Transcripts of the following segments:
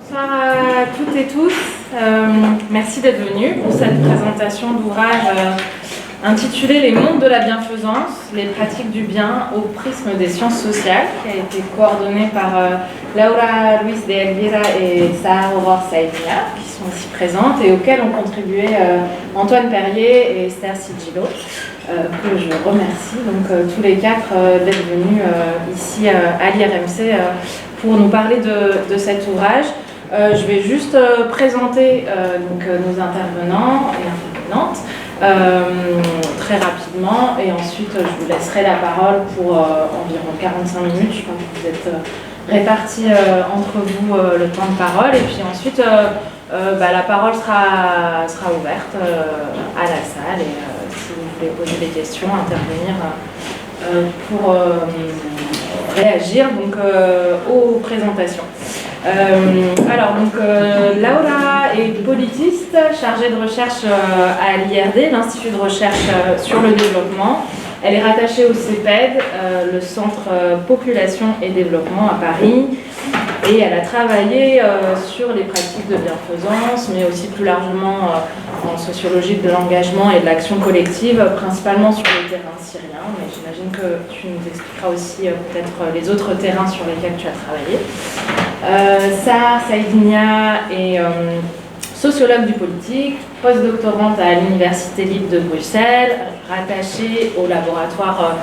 Bonsoir à toutes et tous. Merci d'être venus pour cette présentation d'ouvrage intitulé Les mondes de la bienfaisance, les pratiques du bien au prisme des sciences sociales, qui a été coordonné par Laura Luis de Elvira et Sahar Aurore Saïdia, qui sont ici présentes, et auquel ont contribué Antoine Perrier et Esther Sigillo, que je remercie donc tous les quatre d'être venus ici à l'IRMC pour nous parler de cet ouvrage. Je vais juste présenter donc, nos intervenants et intervenantes très rapidement, et ensuite je vous laisserai la parole pour environ 45 minutes. Je crois que vous êtes répartis entre vous le temps de parole, et puis ensuite la parole sera ouverte à la salle, et si vous voulez poser des questions, intervenir pour réagir donc, aux présentations. Laura est politiste, chargée de recherche à l'IRD, l'Institut de recherche sur le développement. Elle est rattachée au CEPED, le Centre Population et Développement à Paris, et elle a travaillé sur les pratiques de bienfaisance, mais aussi plus largement en sociologie de l'engagement et de l'action collective, principalement sur le terrain syrien, mais j'imagine que tu nous expliqueras aussi peut-être les autres terrains sur lesquels tu as travaillé. Sahar Saïdia est sociologue du politique, postdoctorante à l'Université libre de Bruxelles, rattachée au laboratoire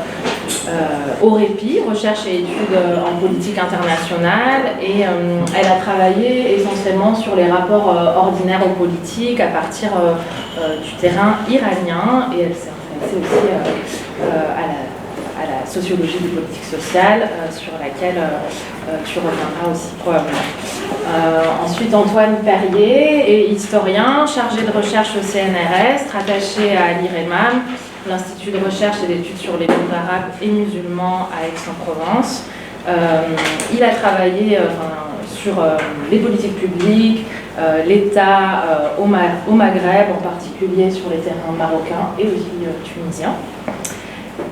OREPI, Recherche et études en politique internationale, et elle a travaillé essentiellement sur les rapports ordinaires aux politiques à partir du terrain iranien, et elle s'est intéressée aussi à la sociologie du politique sociale, sur laquelle tu reviendras aussi probablement. Ensuite, Antoine Perrier est historien, chargé de recherche au CNRS, rattaché à l'IREMAM, l'Institut de recherche et d'études sur les mondes arabes et musulmans à Aix-en-Provence. Il a travaillé sur les politiques publiques, l'État au Maghreb, en particulier sur les terrains marocains et aussi tunisiens.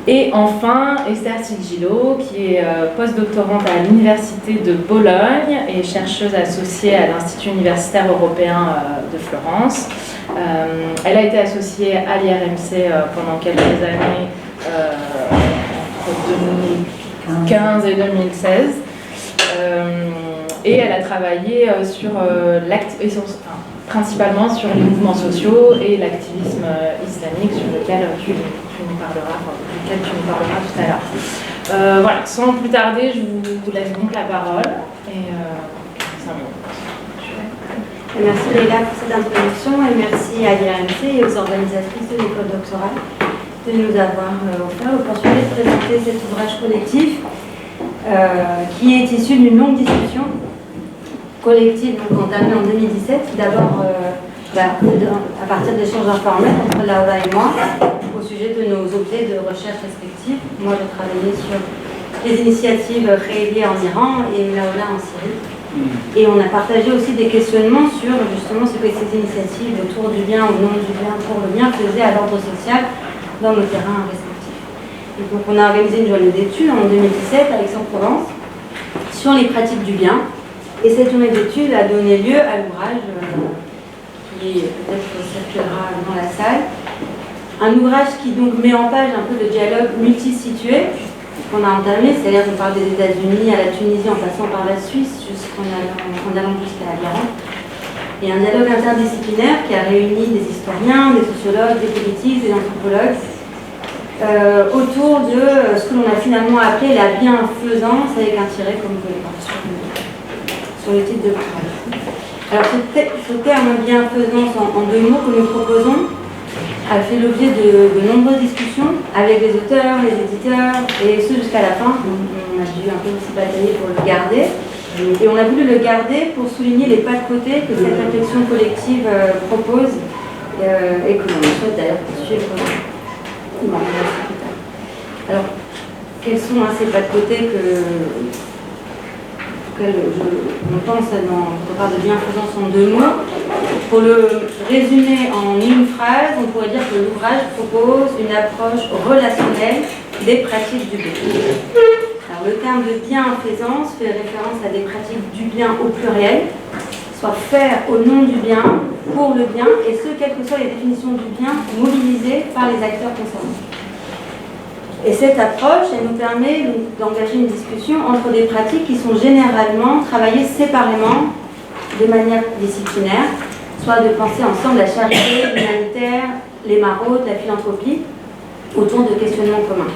Et enfin, Esther Sigillo, qui est postdoctorante à l'Université de Bologne et chercheuse associée à l'Institut universitaire européen de Florence. Elle a été associée à l'IRMC pendant quelques années, entre 2015 et 2016. Et elle a travaillé sur principalement sur les mouvements sociaux et l'activisme islamique, sur lequel tu nous parleras tout à l'heure. Voilà, sans plus tarder, je vous laisse donc la parole. Et 5 minutes. Merci Leïla pour cette introduction, et merci à l'IRMC et aux organisatrices de l'école doctorale de nous avoir offert l'opportunité de présenter cet ouvrage collectif qui est issu d'une longue discussion collective entamée en 2017, d'abord à partir d'échanges informels entre Laura et moi au sujet de nos objets de recherche respectifs. Moi, j'ai travaillé sur les initiatives Khayriyya en Iran et Laura en Syrie. Et on a partagé aussi des questionnements sur justement ce que ces initiatives autour du bien, au nom du bien, pour le bien, faisaient à l'ordre social dans nos terrains respectifs. Et donc on a organisé une journée d'études en 2017 à Aix-en-Provence sur les pratiques du bien. Et cette journée d'études a donné lieu à l'ouvrage qui peut-être circulera dans la salle. Un ouvrage qui donc met en page un peu le dialogue multisitué qu'on a entamé, c'est-à-dire qu'on parle des États-Unis à la Tunisie en passant par la Suisse en allant jusqu'à l'Iran. Et un dialogue interdisciplinaire qui a réuni des historiens, des sociologues, des politiques, des anthropologues autour de ce que l'on a finalement appelé la bienfaisance, avec un tiret comme vous pouvez voir sur le titre de l'ouvrage. Alors ce terme bienfaisance en 2 mots que nous proposons a fait l'objet de nombreuses discussions avec les auteurs, les éditeurs, et ce jusqu'à la fin. On a dû un peu aussi batailler pour le garder. Et on a voulu le garder pour souligner les pas de côté que cette réflexion collective propose et que l'on souhaite d'ailleurs poursuivre. Alors, quels sont ces pas de côté on pense on parle de bienfaisance en 2 mots. Pour le résumer en une phrase, on pourrait dire que l'ouvrage propose une approche relationnelle des pratiques du bien. Alors, le terme de bienfaisance fait référence à des pratiques du bien au pluriel, soit faire au nom du bien, pour le bien, et ce, quelles que soient les définitions du bien mobilisées par les acteurs concernés. Et cette approche, elle nous permet d'engager une discussion entre des pratiques qui sont généralement travaillées séparément de manière disciplinaire, soit de penser ensemble la charité, l'humanitaire, les maraudes, la philanthropie, autour de questionnements communs.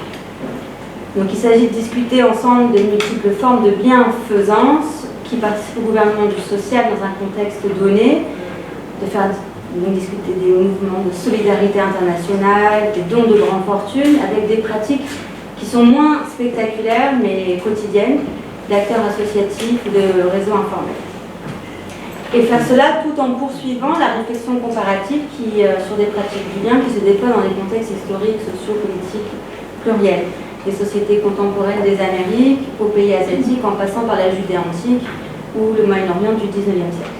Donc il s'agit de discuter ensemble de multiples formes de bienfaisance qui participent au gouvernement du social dans un contexte donné, de faire donc discuter des mouvements de solidarité internationale, des dons de grandes fortunes, avec des pratiques qui sont moins spectaculaires mais quotidiennes, d'acteurs associatifs ou de réseaux informels. Et faire cela tout en poursuivant la réflexion comparative sur des pratiques du bien qui se déploient dans des contextes historiques, sociaux, politiques pluriels. Des sociétés contemporaines des Amériques aux pays asiatiques en passant par la Judée antique ou le Moyen-Orient du XIXe siècle.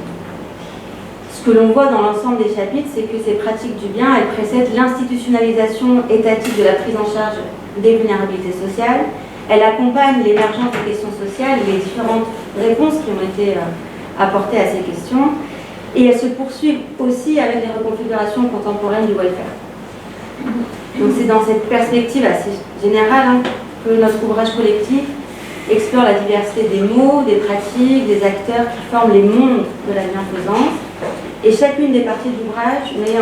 Ce que l'on voit dans l'ensemble des chapitres, c'est que ces pratiques du bien, elles précèdent l'institutionnalisation étatique de la prise en charge des vulnérabilités sociales. Elles accompagnent l'émergence des questions sociales et les différentes réponses qui ont été apportées à ces questions. Et elles se poursuivent aussi avec les reconfigurations contemporaines du welfare. Donc c'est dans cette perspective assez générale que notre ouvrage collectif explore la diversité des mots, des pratiques, des acteurs qui forment les mondes de la bienfaisance. Et chacune des parties de l'ouvrage met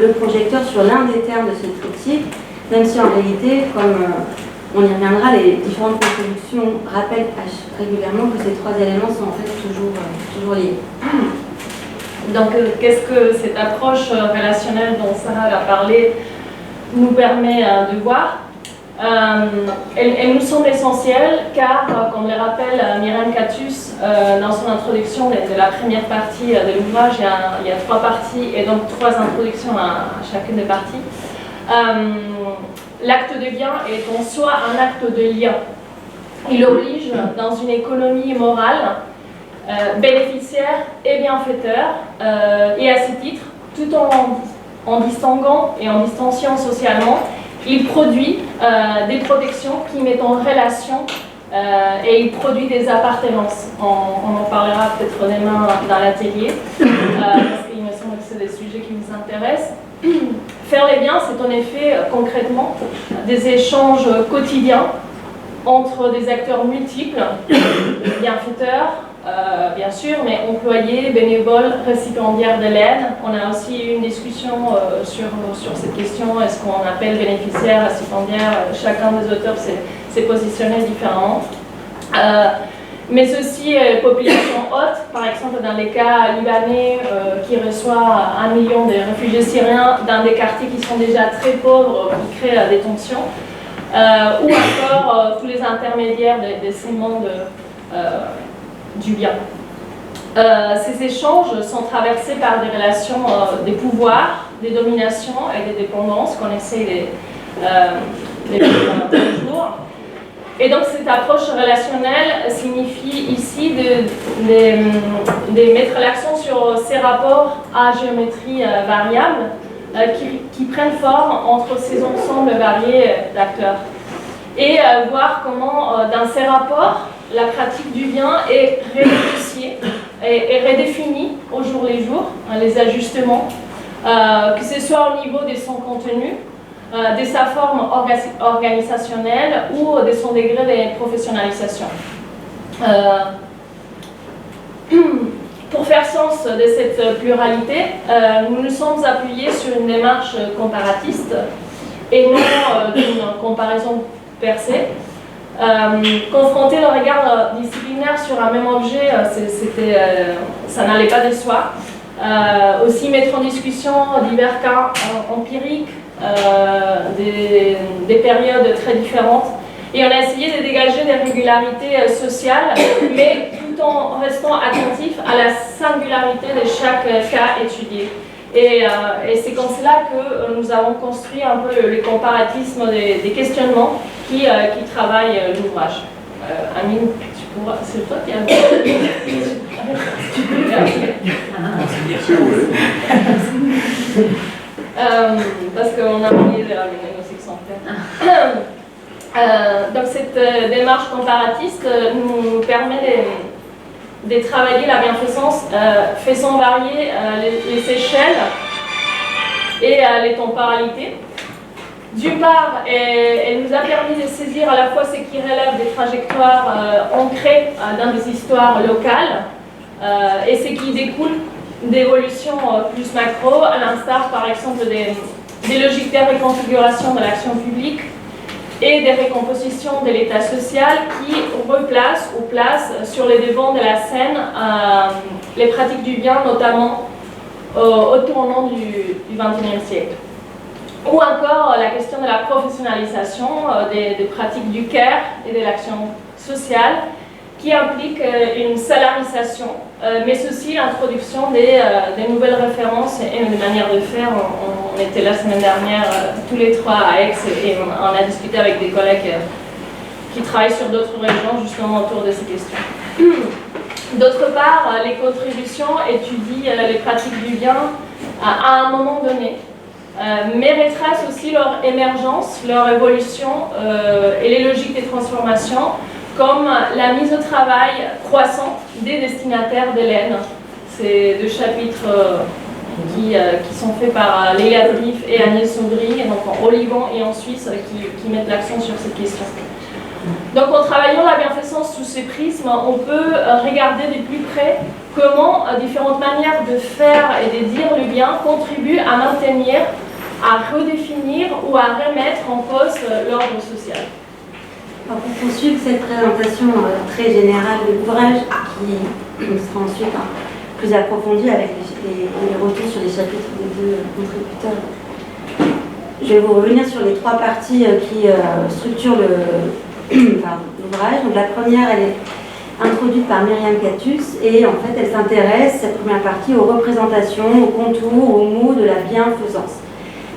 le projecteur sur l'un des termes de ce triptyque, même si en réalité, comme on y reviendra, les différentes contributions rappellent régulièrement que ces trois éléments sont en fait toujours liés. Donc, qu'est-ce que cette approche relationnelle dont Sarah a parlé nous permet de voir? Elle nous semble essentielle car, comme le rappelle Myriam Catus dans son introduction de la première partie de l'ouvrage, il y a trois parties et donc trois introductions à chacune des parties. L'acte de bien est en soi un acte de lien. Il oblige dans une économie morale bénéficiaire et bienfaiteur, et à ce titre, tout en distinguant et en distanciant socialement, il produit des protections qui mettent en relation et il produit des appartenances. On en parlera peut-être demain dans l'atelier, parce qu'il me semble que c'est des sujets qui nous intéressent. Faire les biens, c'est en effet concrètement des échanges quotidiens entre des acteurs multiples, bienfaiteurs, bien sûr, mais employés, bénévoles, récipiendaires de l'aide. On a aussi eu une discussion sur cette question, est-ce qu'on appelle bénéficiaire, récipiendaire? Chacun des auteurs s'est positionné différemment. Mais aussi population haute, par exemple dans les cas libanais qui reçoit 1 million de réfugiés syriens dans des quartiers qui sont déjà très pauvres, qui créent des tensions, ou encore tous les intermédiaires de ces mondes du bien. Ces échanges sont traversés par des relations des pouvoirs, des dominations et des dépendances qu'on essaie de toujours. Et donc cette approche relationnelle signifie ici de mettre l'accent sur ces rapports à géométrie variable qui prennent forme entre ces ensembles variés d'acteurs. Et voir comment dans ces rapports, la pratique du bien est renégociée et redéfinie au jour le jour, les ajustements, que ce soit au niveau de son contenu, de sa forme organisationnelle ou de son degré de professionnalisation. Pour faire sens de cette pluralité, nous nous sommes appuyés sur une démarche comparatiste et non d'une comparaison per se. Confronter le regard disciplinaire sur un même objet, ça n'allait pas de soi. Aussi mettre en discussion divers cas empiriques, des périodes très différentes. Et on a essayé de dégager des régularités sociales, mais tout en restant attentif à la singularité de chaque cas étudié. Et c'est comme cela que nous avons construit un peu le comparatisme des questionnements qui travaillent l'ouvrage. Amine, c'est toi qui as... parce qu'on a oublié de ramener nos exemplaires. Donc cette démarche comparatiste nous permet de travailler la bienfaisance faisant varier les échelles et les temporalités. D'une part, elle nous a permis de saisir à la fois ce qui relève des trajectoires ancrées dans des histoires locales et ce qui découle d'évolutions plus macro, à l'instar par exemple des logiques de reconfiguration de l'action publique et des recompositions de l'état social qui replacent ou placent sur les devants de la scène les pratiques du bien, notamment au tournant du XXIe siècle. Ou encore la question de la professionnalisation des pratiques du care et de l'action sociale qui implique une salarisation, mais aussi l'introduction des nouvelles références et des manières de faire. On était la semaine dernière tous les trois à Aix et on a discuté avec des collègues qui travaillent sur d'autres régions justement autour de ces questions. D'autre part, les contributions étudient les pratiques du bien à un moment donné, mais retracent aussi leur émergence, leur évolution et les logiques des transformations, comme la mise au travail croissante des destinataires d'Hélène. C'est deux chapitres qui sont faits par Léa Drif et Agnès Sombry, donc au Liban et en Suisse, qui mettent l'accent sur cette question. Donc en travaillant la bienfaisance sous ces prismes, on peut regarder de plus près comment différentes manières de faire et de dire le bien contribuent à maintenir, à redéfinir ou à remettre en cause l'ordre social. Alors pour poursuivre cette présentation très générale de l'ouvrage, qui sera ensuite plus approfondie avec les retours sur les chapitres des deux contributeurs, je vais vous revenir sur les trois parties qui structurent l'ouvrage. Donc la première, elle est introduite par Myriam Catus et en fait elle s'intéresse, cette première partie, aux représentations, aux contours, aux mots de la bienfaisance.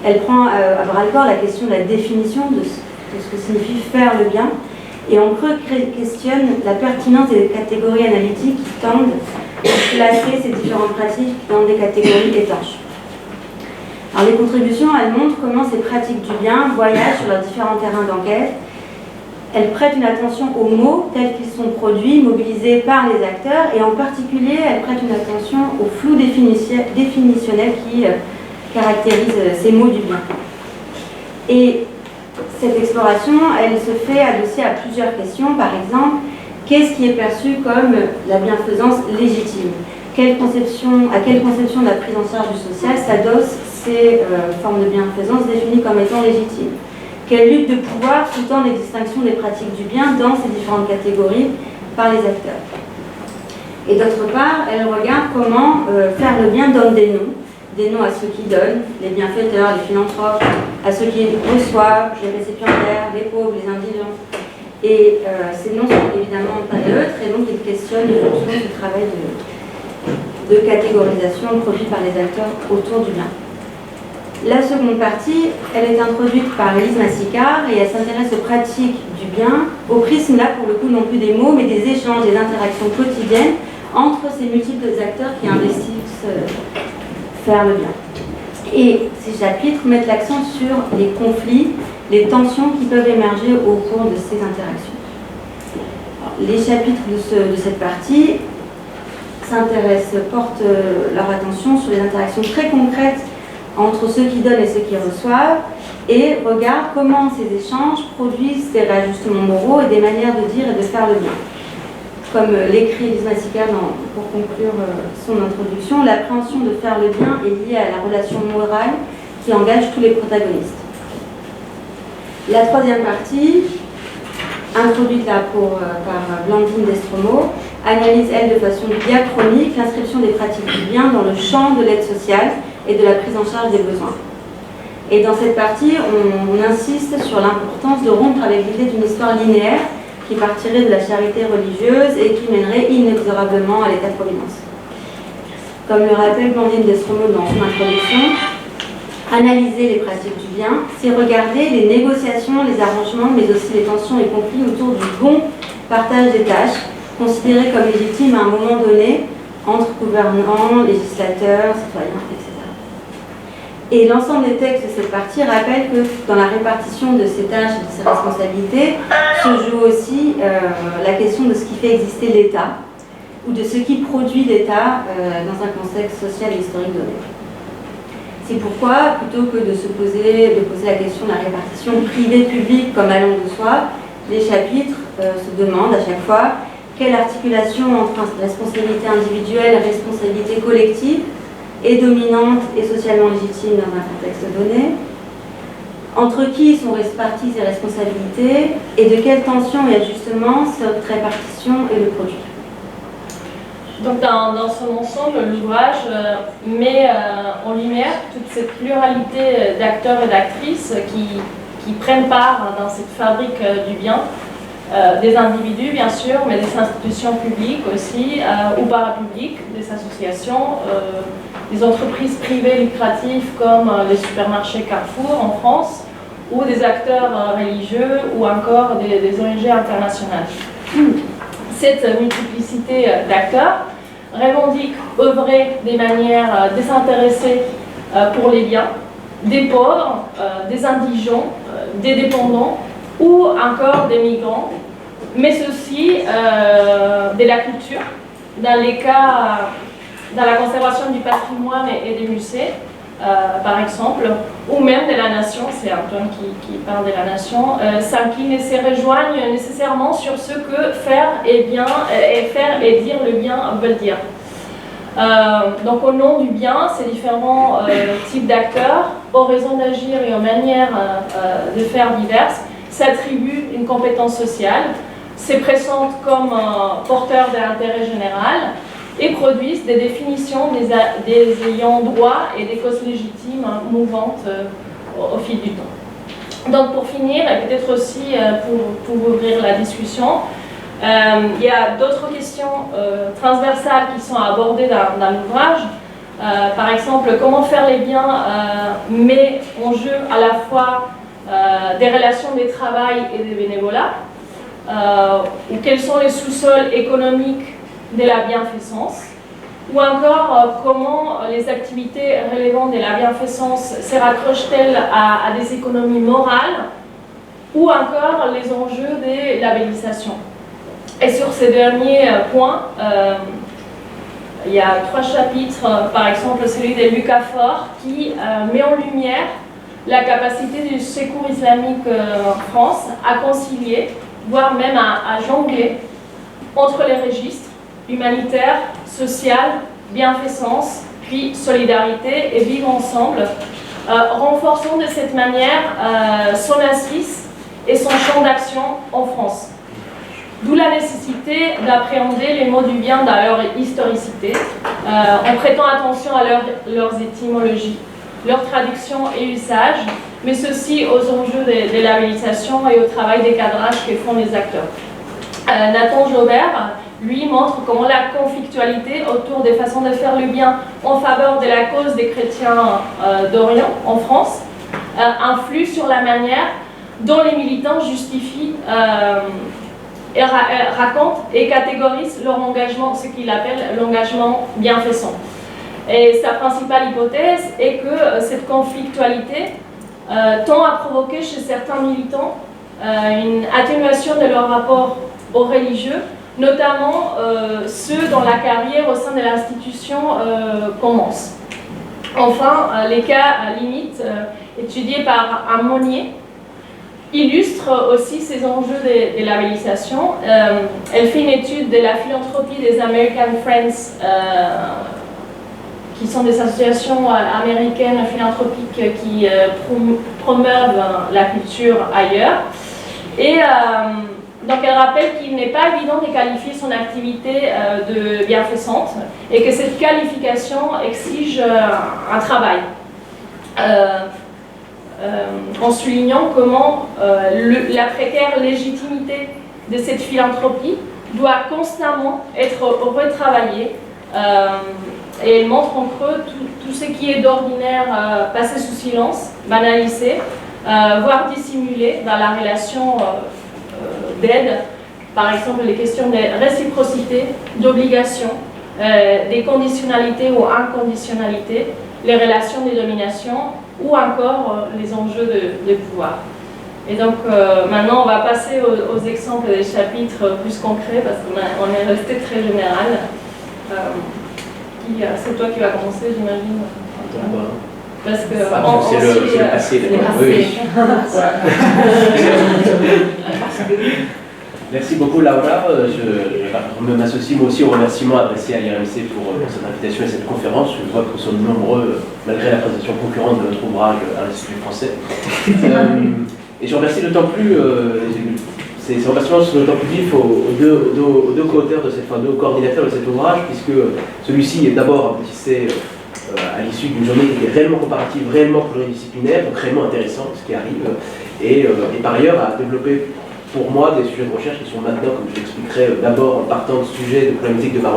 Elle prend à bras-le-corps la question de la définition de ce que signifie faire le bien, et en creux questionne la pertinence des catégories analytiques qui tendent à placer ces différentes pratiques dans des catégories étanches. Alors les contributions, elles montrent comment ces pratiques du bien voyagent sur leurs différents terrains d'enquête. Elles prêtent une attention aux mots tels qu'ils sont produits, mobilisés par les acteurs, et en particulier, elles prêtent une attention au flou définitionnel qui caractérise ces mots du bien. Et cette exploration, elle se fait adossée à plusieurs questions. Par exemple, qu'est-ce qui est perçu comme la bienfaisance légitime? À quelle conception de la prise en charge du social s'adossent ces formes de bienfaisance définies comme étant légitimes? Quelle lutte de pouvoir sous-tend les distinctions des pratiques du bien dans ces différentes catégories par les acteurs? Et d'autre part, elle regarde comment faire le bien donne des noms à ceux qui donnent, les bienfaiteurs, les philanthropes, à ceux qui reçoivent, les récipiendaires, les pauvres, les indigents. Et ces noms sont évidemment pas neutres, et donc ils questionnent les fonctions du travail de catégorisation produit par les acteurs autour du bien. La seconde partie, elle est introduite par Lise Massicard et elle s'intéresse aux pratiques du bien, au prisme là pour le coup non plus des mots, mais des échanges, des interactions quotidiennes entre ces multiples acteurs qui investissent faire le bien. Et ces chapitres mettent l'accent sur les conflits, les tensions qui peuvent émerger au cours de ces interactions. Alors, les chapitres de cette partie portent leur attention sur les interactions très concrètes entre ceux qui donnent et ceux qui reçoivent, et regardent comment ces échanges produisent des réajustements moraux et des manières de dire et de faire le bien. Comme l'écrit Lise Massicard pour conclure son introduction, l'appréhension de faire le bien est liée à la relation morale qui engage tous les protagonistes. La troisième partie, introduite là par Blandine Destromo, analyse, elle, de façon diachronique l'inscription des pratiques du bien dans le champ de l'aide sociale et de la prise en charge des besoins. Et dans cette partie, on insiste sur l'importance de rompre avec l'idée d'une histoire linéaire qui partirait de la charité religieuse et qui mènerait inexorablement à l'état-providence. Comme le rappelle Blandine Destromo dans son introduction, analyser les pratiques du bien, c'est regarder les négociations, les arrangements, mais aussi les tensions et conflits autour du bon partage des tâches, considérées comme légitimes à un moment donné entre gouvernants, législateurs, citoyens, etc. Et l'ensemble des textes de cette partie rappelle que dans la répartition de ces tâches et de ces responsabilités se joue aussi la question de ce qui fait exister l'État ou de ce qui produit l'État dans un contexte social et historique donné. C'est pourquoi, plutôt que de poser la question de la répartition privée-publique comme allant de soi, les chapitres se demandent à chaque fois quelle articulation entre responsabilité individuelle et responsabilité collective est dominante et socialement légitime dans un contexte donné, entre qui sont réparties ces responsabilités et de quelle tension et ajustement cette répartition est le produit. Donc dans son ensemble, l'ouvrage met en lumière toute cette pluralité d'acteurs et d'actrices qui prennent part dans cette fabrique du bien, des individus bien sûr, mais des institutions publiques aussi, ou parapubliques, des associations, des entreprises privées lucratives comme les supermarchés Carrefour en France, ou des acteurs religieux, ou encore des ONG internationales. Cette multiplicité d'acteurs revendique œuvrer de manière désintéressée pour les biens des pauvres, des indigents, des dépendants ou encore des migrants, mais aussi de la culture, dans les cas, dans la conservation du patrimoine et des musées, par exemple, ou même de la nation, c'est Antoine qui parle de la nation, sans qu'ils ne se rejoignent nécessairement sur ce que faire et dire le bien veulent dire. Donc au nom du bien, ces différents types d'acteurs, aux raisons d'agir et aux manières de faire diverses, s'attribuent une compétence sociale, se présentent comme porteurs de l'intérêt général et produisent des définitions des ayants droit et des causes légitimes mouvantes au fil du temps. Donc pour finir, et peut-être aussi pour ouvrir la discussion, il y a d'autres questions transversales qui sont abordées dans l'ouvrage. Par exemple, comment faire les biens, mais en jeu à la fois des relations de travail et de bénévolat, ou quels sont les sous-sols économiques de la bienfaisance, ou encore comment les activités relevant de la bienfaisance se raccrochent-elles à des économies morales, ou encore les enjeux de labellisation. Et sur ces derniers points, il y a 3 chapitres, par exemple celui de Lucas Faure, qui met en lumière la capacité du Secours islamique en France à concilier, voire même à jongler entre les registres humanitaire, social, bienfaisance, puis solidarité et vivre ensemble, renforçant de cette manière son assise et son champ d'action en France. D'où la nécessité d'appréhender les mots du bien dans leur historicité, en prêtant attention à leurs étymologies, leurs traductions et usages, mais ceci aux enjeux de labellisation et au travail des cadrages que font les acteurs. Nathan Jaubert, lui, montre comment la conflictualité autour des façons de faire le bien en faveur de la cause des chrétiens d'Orient en France influe sur la manière dont les militants justifient racontent et catégorisent leur engagement, ce qu'il appelle l'engagement bienfaisant. Et sa principale hypothèse est que cette conflictualité tend à provoquer chez certains militants une atténuation de leur rapport aux religieux, notamment ceux dont la carrière au sein de l'institution commence. Enfin, les cas limites étudiés par un Monnier illustre aussi ces enjeux de labellisation. Elle fait une étude de la philanthropie des American Friends, qui sont des associations américaines philanthropiques qui promeuvent la culture ailleurs. Et donc elle rappelle qu'il n'est pas évident de qualifier son activité de bienfaisante et que cette qualification exige un travail. En soulignant comment la précaire légitimité de cette philanthropie doit constamment être retravaillée, et elle montre en creux tout ce qui est d'ordinaire passé sous silence, banalisé, voire dissimulé dans la relation d'aide, par exemple les questions de réciprocité, d'obligation, des conditionnalités ou inconditionnalités, les relations de domination, ou encore les enjeux de pouvoir. Et donc maintenant on va passer aux exemples des chapitres plus concrets parce qu'on est resté très général. C'est toi qui vas commencer, j'imagine. Parce que c'est le passé. Merci beaucoup Laura. Je m'associe moi aussi aux remerciements adressés à l'IRMC pour cette invitation et cette conférence. Je vois que nous sommes nombreux, malgré la présentation concurrente de notre ouvrage à l'Institut français. Et je remercie d'autant plus, ces remerciements sont d'autant plus vifs aux deux co-auteurs de cette, deux coordinateurs de cet ouvrage, puisque celui-ci d'abord aboutissait à l'issue d'une journée qui était réellement comparative, réellement pluridisciplinaire, donc réellement intéressante, ce qui arrive, et par ailleurs a développé pour moi des sujets de recherche qui sont maintenant, comme je l'expliquerai, d'abord en partant de sujets de problématiques de ma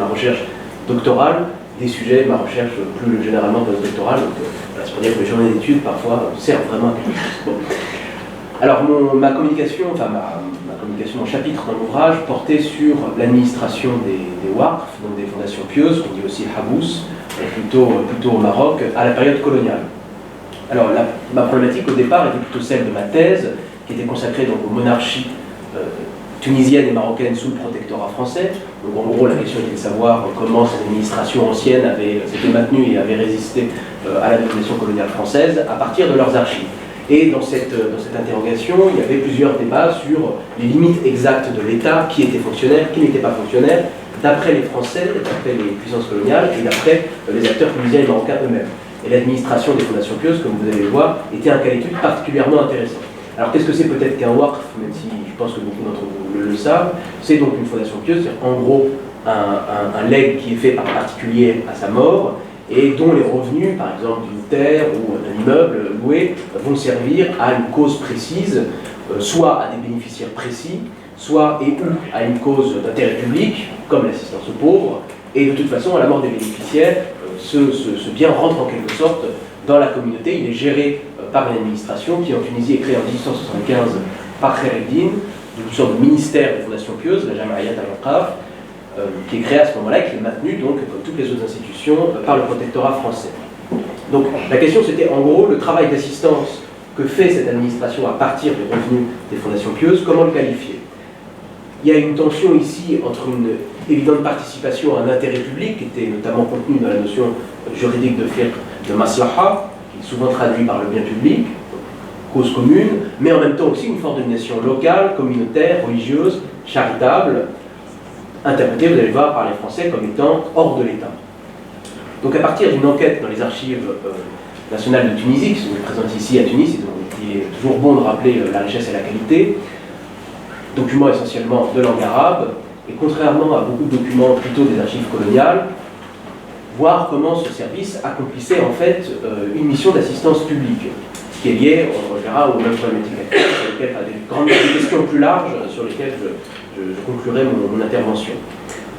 recherche doctorale, des sujets de ma recherche plus généralement postdoctorale. Donc c'est pour dire que les journées d'études parfois servent vraiment à quelque chose. Bon. Alors ma communication, mon chapitre dans l'ouvrage portait sur l'administration des WAQF, donc des fondations pieuses, qu'on dit aussi Habous, plutôt au Maroc, à la période coloniale. Alors ma problématique au départ était plutôt celle de ma thèse, qui était consacrée donc aux monarchies tunisiennes et marocaines sous le protectorat français. Donc en gros la question était de savoir comment ces administrations anciennes s'étaient maintenues et avaient résisté à la domination coloniale française à partir de leurs archives. Et dans cette interrogation, il y avait plusieurs débats sur les limites exactes de l'État, qui était fonctionnaire, qui n'était pas fonctionnaire, d'après les Français, d'après les puissances coloniales et d'après les acteurs tunisiens et marocains eux-mêmes. Et l'administration des fondations pieuses, comme vous allez le voir, était un cas d'étude particulièrement intéressant. Alors qu'est-ce que c'est peut-être qu'un WAQF, même si je pense que beaucoup d'entre vous le savent, c'est donc une fondation pieuse, c'est en gros un legs qui est fait par un particulier à sa mort, et dont les revenus, par exemple d'une terre ou d'un immeuble loué, vont servir à une cause précise, soit à des bénéficiaires précis, soit et ou à une cause d'intérêt public, comme l'assistance aux pauvres, et de toute façon, à la mort des bénéficiaires, ce bien rentre en quelque sorte dans la communauté. Il est géré par une administration qui en Tunisie est créée en 1875 par Khayr el-Din, une sorte de ministère des fondations pieuses, la Jama'iyat al-Waqaf, qui est créé à ce moment-là et qui est maintenu, donc, comme toutes les autres institutions, par le protectorat français. Donc la question c'était en gros le travail d'assistance que fait cette administration à partir des revenus des fondations pieuses, comment le qualifier? Il y a une tension ici entre une évidente participation à un intérêt public, qui était notamment contenue dans la notion juridique de maslaha, qui est souvent traduit par le bien public, cause commune, mais en même temps aussi une forme de domination locale, communautaire, religieuse, charitable, interprété, vous allez le voir, par les Français comme étant hors de l'État. Donc à partir d'une enquête dans les archives nationales de Tunisie, qui sont présentes ici à Tunis, il est toujours bon de rappeler la richesse et la qualité, documents essentiellement de langue arabe, et contrairement à beaucoup de documents plutôt des archives coloniales, voir comment ce service accomplissait en fait une mission d'assistance publique, ce qui est lié, on le verra, aux mêmes problématiques actuelles, sur lesquelles, des questions plus larges sur lesquelles je conclurai mon intervention.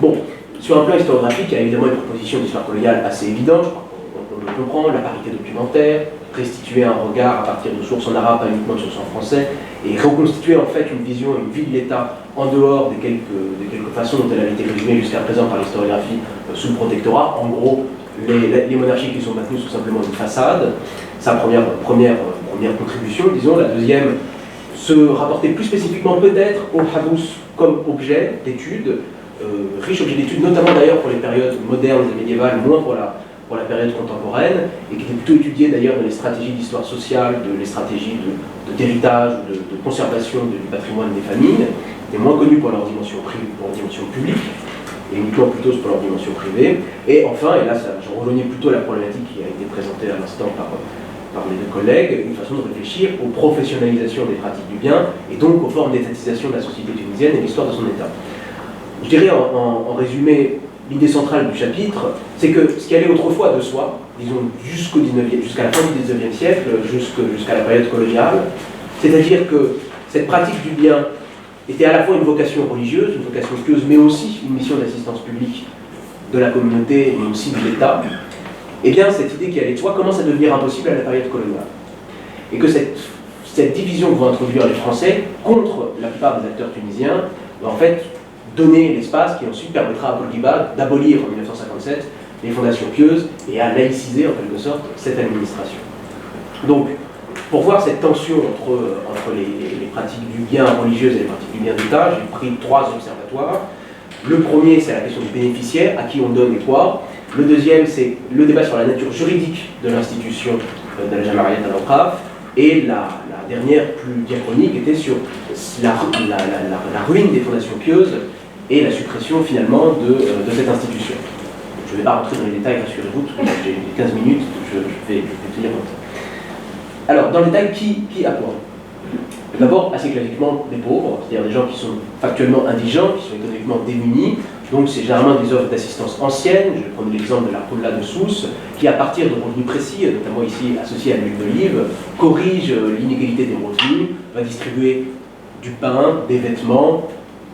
Bon, sur un plan historiographique, il y a évidemment une proposition d'histoire coloniale assez évidente, je crois qu'on le comprend, la parité documentaire, restituer un regard à partir de sources en arabe, pas uniquement de sources en français, et reconstituer en fait une vision, une vie de l'État en dehors des quelques façons dont elle avait été résumée jusqu'à présent par l'historiographie sous le protectorat. En gros, les monarchies qui sont maintenues sont simplement une façade. Sa première contribution, disons. La deuxième, se rapporter plus spécifiquement peut-être au Habous comme objet d'étude, riche objet d'étude, notamment d'ailleurs pour les périodes modernes et médiévales, moins pour la période contemporaine, et qui était plutôt étudié d'ailleurs dans les stratégies d'histoire sociale, les stratégies d'héritage, de conservation du patrimoine des familles, et moins connu pour leur dimension publique, et uniquement plutôt pour leur dimension privée. Et enfin, et là je rejoignais plutôt la problématique qui a été présentée à l'instant par mes deux collègues, une façon de réfléchir aux professionnalisations des pratiques du bien, et donc aux formes d'étatisation de la société tunisienne et l'histoire de son État. Je dirais en résumé, l'idée centrale du chapitre, c'est que ce qui allait autrefois de soi, disons jusqu'à la fin du XIXe siècle, jusqu'à la période coloniale, c'est-à-dire que cette pratique du bien était à la fois une vocation religieuse, une vocation pieuse, mais aussi une mission d'assistance publique de la communauté, mais aussi de l'État, eh bien cette idée qui allait de soi commence à devenir impossible à la période coloniale. Et que cette division que vont introduire les Français contre la plupart des acteurs tunisiens va en fait donner l'espace qui ensuite permettra à Bourguiba d'abolir en 1957 les fondations pieuses et à laïciser en quelque sorte cette administration. Donc, Pour voir cette tension entre les pratiques du bien religieuses et les pratiques du bien d'État, j'ai pris 3 observatoires. Le premier, c'est la question du bénéficiaire, à qui on donne et quoi. Le deuxième, c'est le débat sur la nature juridique de l'institution de la Jamariat al-Awqaf. Et la dernière, plus diachronique, était sur la ruine des fondations pieuses et la suppression finalement de cette institution. Je ne vais pas rentrer dans les détails, rassurez-vous, parce que j'ai 15 minutes, je vais tenir compte. Alors, dans les détails, qui a quoi? D'abord, assez classiquement, des pauvres, c'est-à-dire des gens qui sont factuellement indigents, qui sont économiquement démunis. Donc, c'est généralement des offres d'assistance anciennes. Je vais prendre l'exemple de la Poula de Sousse, qui, à partir de revenus précis, notamment ici associés à l'huile d'olive, corrige l'inégalité des revenus, va distribuer du pain, des vêtements,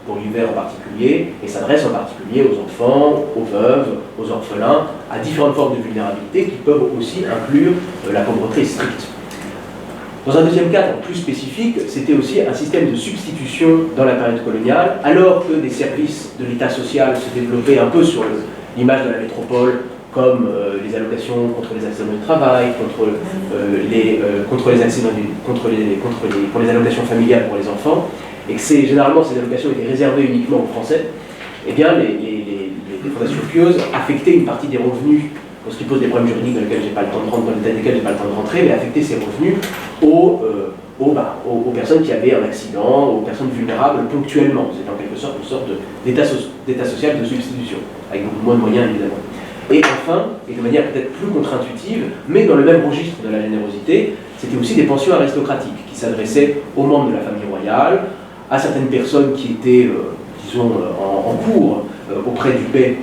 pour l'hiver en particulier, et s'adresse en particulier aux enfants, aux veuves, aux orphelins, à différentes formes de vulnérabilité qui peuvent aussi inclure la pauvreté stricte. Dans un deuxième cadre plus spécifique, c'était aussi un système de substitution dans la période coloniale, alors que des services de l'État social se développaient un peu sur l'image de la métropole, comme les allocations contre les accidents du travail, pour les allocations familiales pour les enfants, et que généralement ces allocations étaient réservées uniquement aux Français, eh bien les fondations pieuses affectaient une partie des revenus, ce qui pose des problèmes juridiques dans lesquels j'ai pas le temps de rentrer, mais affectaient ces revenus aux personnes qui avaient un accident, aux personnes vulnérables ponctuellement. C'est en quelque sorte une sorte d'état social de substitution, avec beaucoup moins de moyens évidemment. Et enfin, et de manière peut-être plus contre-intuitive, mais dans le même registre de la générosité, c'était aussi des pensions aristocratiques qui s'adressaient aux membres de la famille royale, à certaines personnes qui étaient, disons, en cours auprès du bey,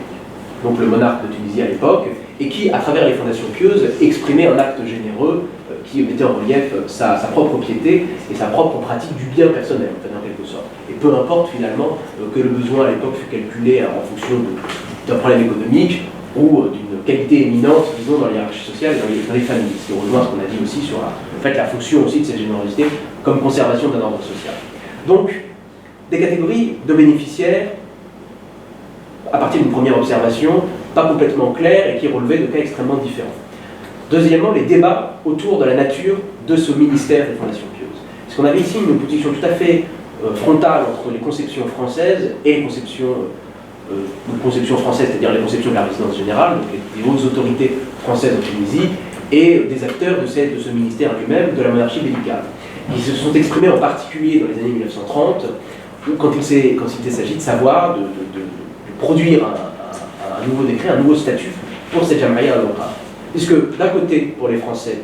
donc le monarque de Tunisie à l'époque, et qui, à travers les fondations pieuses, exprimaient un acte généreux qui mettait en relief sa propre piété et sa propre pratique du bien personnel, en fait, en quelque sorte. Et peu importe finalement que le besoin à l'époque fût calculé en fonction d'un problème économique ou d'une qualité éminente, disons, dans l'hierarchie sociale et dans les familles. Ce qui rejoint ce qu'on a dit aussi sur la fonction aussi de cette générosité comme conservation d'un ordre social. Donc, des catégories de bénéficiaires, à partir d'une première observation, pas complètement claires et qui relevaient de cas extrêmement différents. Deuxièmement, les débats autour de la nature de ce ministère des fondations pieuses. Parce qu'on avait ici une opposition tout à fait frontale entre les conceptions françaises et les conceptions françaises, c'est-à-dire les conceptions de la résidence générale, donc les hautes autorités françaises en Tunisie, et des acteurs de ce ministère lui-même, de la monarchie médicale. Ils se sont exprimés en particulier dans les années 1930, quand il s'agit de savoir, de produire un nouveau décret, un nouveau statut pour cette Jamariat al-Awqaf. Puisque d'un côté, pour les Français,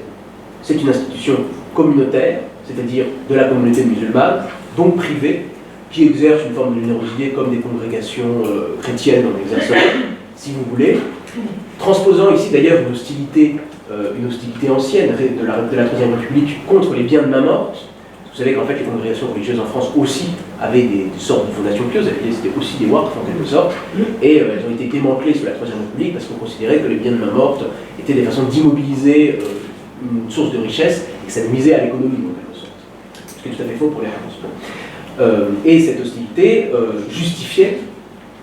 c'est une institution communautaire, c'est-à-dire de la communauté musulmane, donc privée, qui exerce une forme de générosité comme des congrégations chrétiennes en exercent, si vous voulez, transposant ici d'ailleurs une hostilité ancienne de la Troisième République contre les biens de main morte. Vous savez qu'en fait les congrégations religieuses en France aussi avaient des sortes de fondations pieuses, c'était aussi des waqf en quelque sorte, et elles ont été démantelées sous la Troisième République parce qu'on considérait que les biens de main morte étaient des façons d'immobiliser une source de richesse et que ça nuisait à l'économie en quelque sorte. Ce qui est tout à fait faux pour les réponses. Et cette hostilité justifiait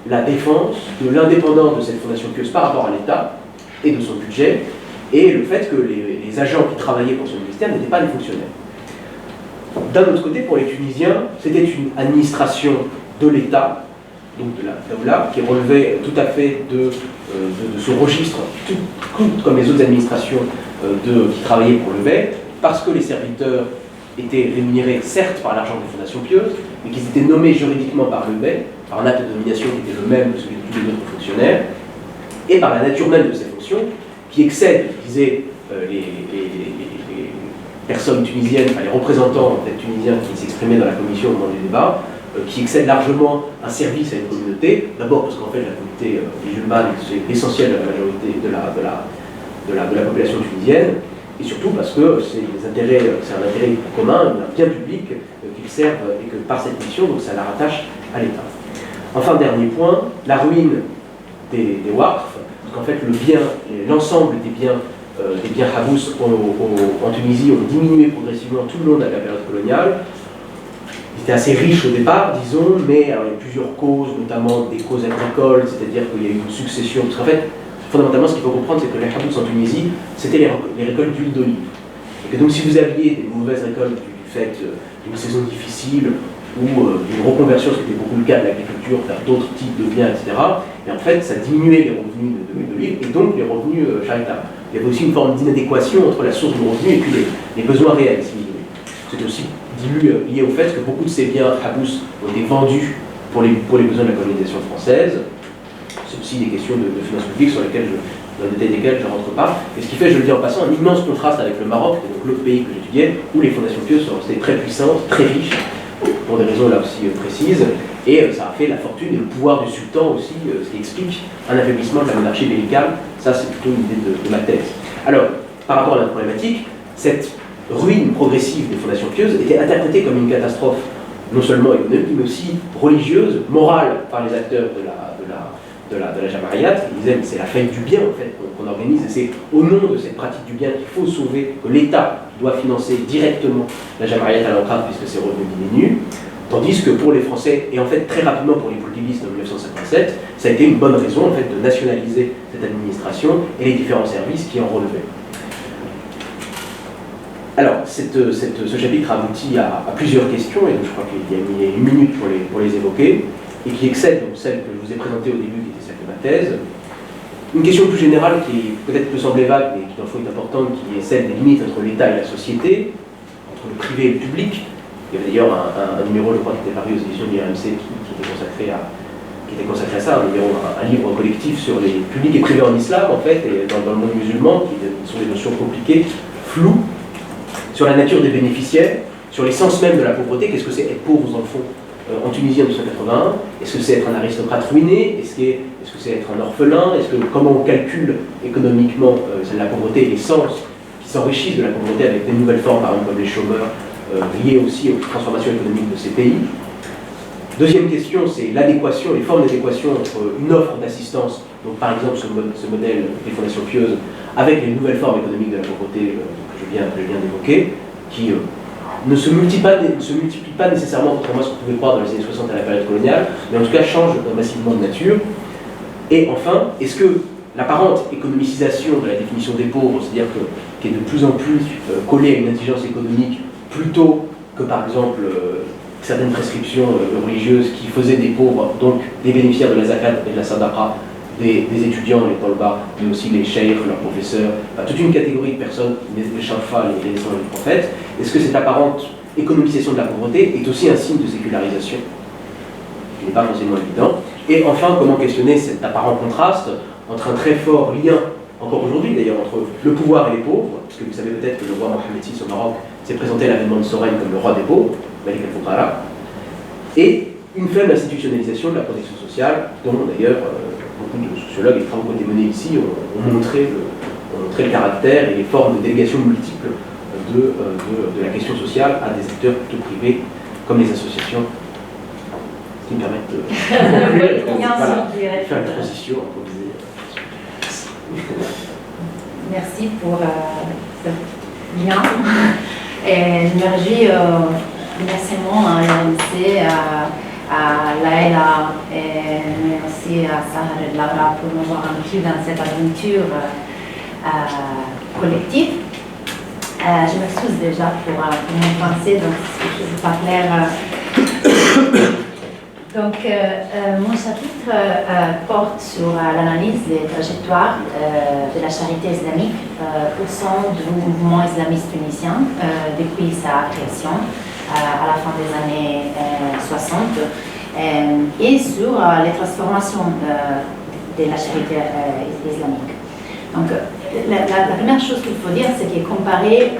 la défense de l'indépendance de cette fondation pieuse par rapport à l'État et de son budget, et le fait que les agents qui travaillaient pour ce ministère n'étaient pas des fonctionnaires. D'un autre côté, pour les Tunisiens, c'était une administration de l'État, donc de la Daoula, qui relevait tout à fait de ce registre, tout comme les autres administrations qui travaillaient pour le bey, parce que les serviteurs étaient rémunérés certes par l'argent des fondations pieuses, mais qu'ils étaient nommés juridiquement par le bey, par un acte de nomination qui était le même que celui de tous les autres fonctionnaires, et par la nature même de ces fonctions, qui excède, disaient les personnes tunisiennes, enfin les représentants tunisiens qui s'exprimaient dans la commission au moment du débat, qui excèdent largement un service à une communauté, d'abord parce qu'en fait la communauté musulmane c'est l'essentiel de la majorité de la population tunisienne, et surtout parce que c'est un intérêt commun, un bien public qu'ils servent, et que par cette mission, donc ça la rattache à l'État. Enfin, dernier point, la ruine des waqf, parce qu'en fait l'ensemble des biens habous en Tunisie ont diminué progressivement tout le long de la période coloniale. Ils étaient assez riches au départ, disons, mais alors, il y a plusieurs causes, notamment des causes agricoles, c'est-à-dire qu'il y a eu une succession, parce qu'en fait, fondamentalement, ce qu'il faut comprendre, c'est que les habous en Tunisie, c'était les récoltes d'huile d'olive. Et donc si vous aviez des mauvaises récoltes du fait d'une saison difficile ou d'une reconversion, ce qui était beaucoup le cas de l'agriculture, vers d'autres types de biens, etc., et en fait ça diminuait les revenus de l'île et donc les revenus charitables. Il y avait aussi une forme d'inadéquation entre la source du revenu et puis les besoins réels, si vous voulez. C'est aussi lié au fait que beaucoup de ces biens habous ont été vendus pour les besoins de la colonisation française. C'est aussi des questions de finances publiques sur lesquelles dans le détail desquelles je ne rentre pas. Et ce qui fait, je le dis en passant, un immense contraste avec le Maroc, qui est donc l'autre pays que j'étudiais, où les fondations pieuses sont restées très puissantes, très riches, pour des raisons là aussi précises, et ça a fait la fortune et le pouvoir du sultan aussi, ce qui explique un affaiblissement de la monarchie bellicale. Ça, c'est plutôt une idée de ma thèse. Alors, par rapport à la problématique, cette ruine progressive des fondations pieuses était interprétée comme une catastrophe, non seulement économique, mais aussi religieuse, morale, par les acteurs de la Jamariyat. Ils disaient que c'est la faillite du bien en fait qu'on organise, et c'est au nom de cette pratique du bien qu'il faut sauver, que l'État doit financer directement la Jamariyat à l'entrave puisque ses revenus diminuent. Tandis que pour les Français, et en fait très rapidement pour les politivistes en 1957, ça a été une bonne raison en fait de nationaliser cette administration et les différents services qui en relevaient. Alors, ce chapitre aboutit à plusieurs questions, et donc je crois qu'il y a une minute pour les évoquer, et qui excède donc celle que je vous ai présentée au début, qui était celle de ma thèse. Une question plus générale qui peut-être peut sembler vague, mais qui en faut est importante, qui est celle des limites entre l'État et la société, entre le privé et le public. Il y avait d'ailleurs un numéro, je crois, qui était paru aux éditions de l'IRMC qui était consacré à ça, un livre collectif sur les publics et privés en islam, en fait, et dans le monde musulman, qui sont des notions compliquées, floues, sur la nature des bénéficiaires, sur l'essence même de la pauvreté. Qu'est-ce que c'est être pauvre dans le fond en Tunisie en 1981? Est-ce que c'est être un aristocrate ruiné? Est-ce que c'est être un orphelin? Comment on calcule économiquement la pauvreté et les sens qui s'enrichissent de la pauvreté avec des nouvelles formes, par exemple comme les chômeurs, liées aussi aux transformations économiques de ces pays? Deuxième question, c'est l'adéquation, les formes d'adéquation entre une offre d'assistance, donc par exemple ce modèle des fondations pieuses, avec les nouvelles formes économiques de la pauvreté que je viens d'évoquer, qui ne se multiplient pas nécessairement, contrairement à ce qu'on pouvait croire dans les années 60 à la période coloniale, mais en tout cas changent massivement de nature. Et enfin, est-ce que l'apparente économicisation de la définition des pauvres, c'est-à-dire qui est de plus en plus collée à une intelligence économique, plutôt que par exemple certaines prescriptions religieuses qui faisaient des pauvres, donc des bénéficiaires de la zakat et de la sadaqa, des étudiants, les talbas, mais aussi les cheikh, leurs professeurs, toute une catégorie de personnes, les chafa, les descendants des prophètes. Est-ce que cette apparente économisation de la pauvreté est aussi un signe de sécularisation, qui n'est pas forcément évident? Et enfin, comment questionner cet apparent contraste entre un très fort lien, encore aujourd'hui d'ailleurs, entre le pouvoir et les pauvres, parce que vous savez peut-être que le roi Mohamed VI au Maroc s'est présenté à l'avènement de Soreille comme le roi des pauvres, Malik al-Fouqara, et une faible institutionnalisation de la protection sociale, dont d'ailleurs beaucoup de sociologues et de travaux qui ont été menés ici ont montré le caractère et les formes de délégation multiples de la question sociale à des acteurs plutôt privés, comme les associations, qui me permettent de faire une transition improvisée. Merci pour ce lien. Et je me réjouis immensément à l'IRMC, à Laëla, mais aussi à Sahar et Laura pour m'avoir inclus dans cette aventure collective. Je m'excuse déjà pour mon français, donc si je ne suis pas claire. Donc, mon chapitre porte sur l'analyse des trajectoires de la charité islamique au sein du mouvement islamiste tunisien depuis sa création à la fin des années 60 et sur les transformations de la charité islamique. Donc, la première chose qu'il faut dire, c'est que comparé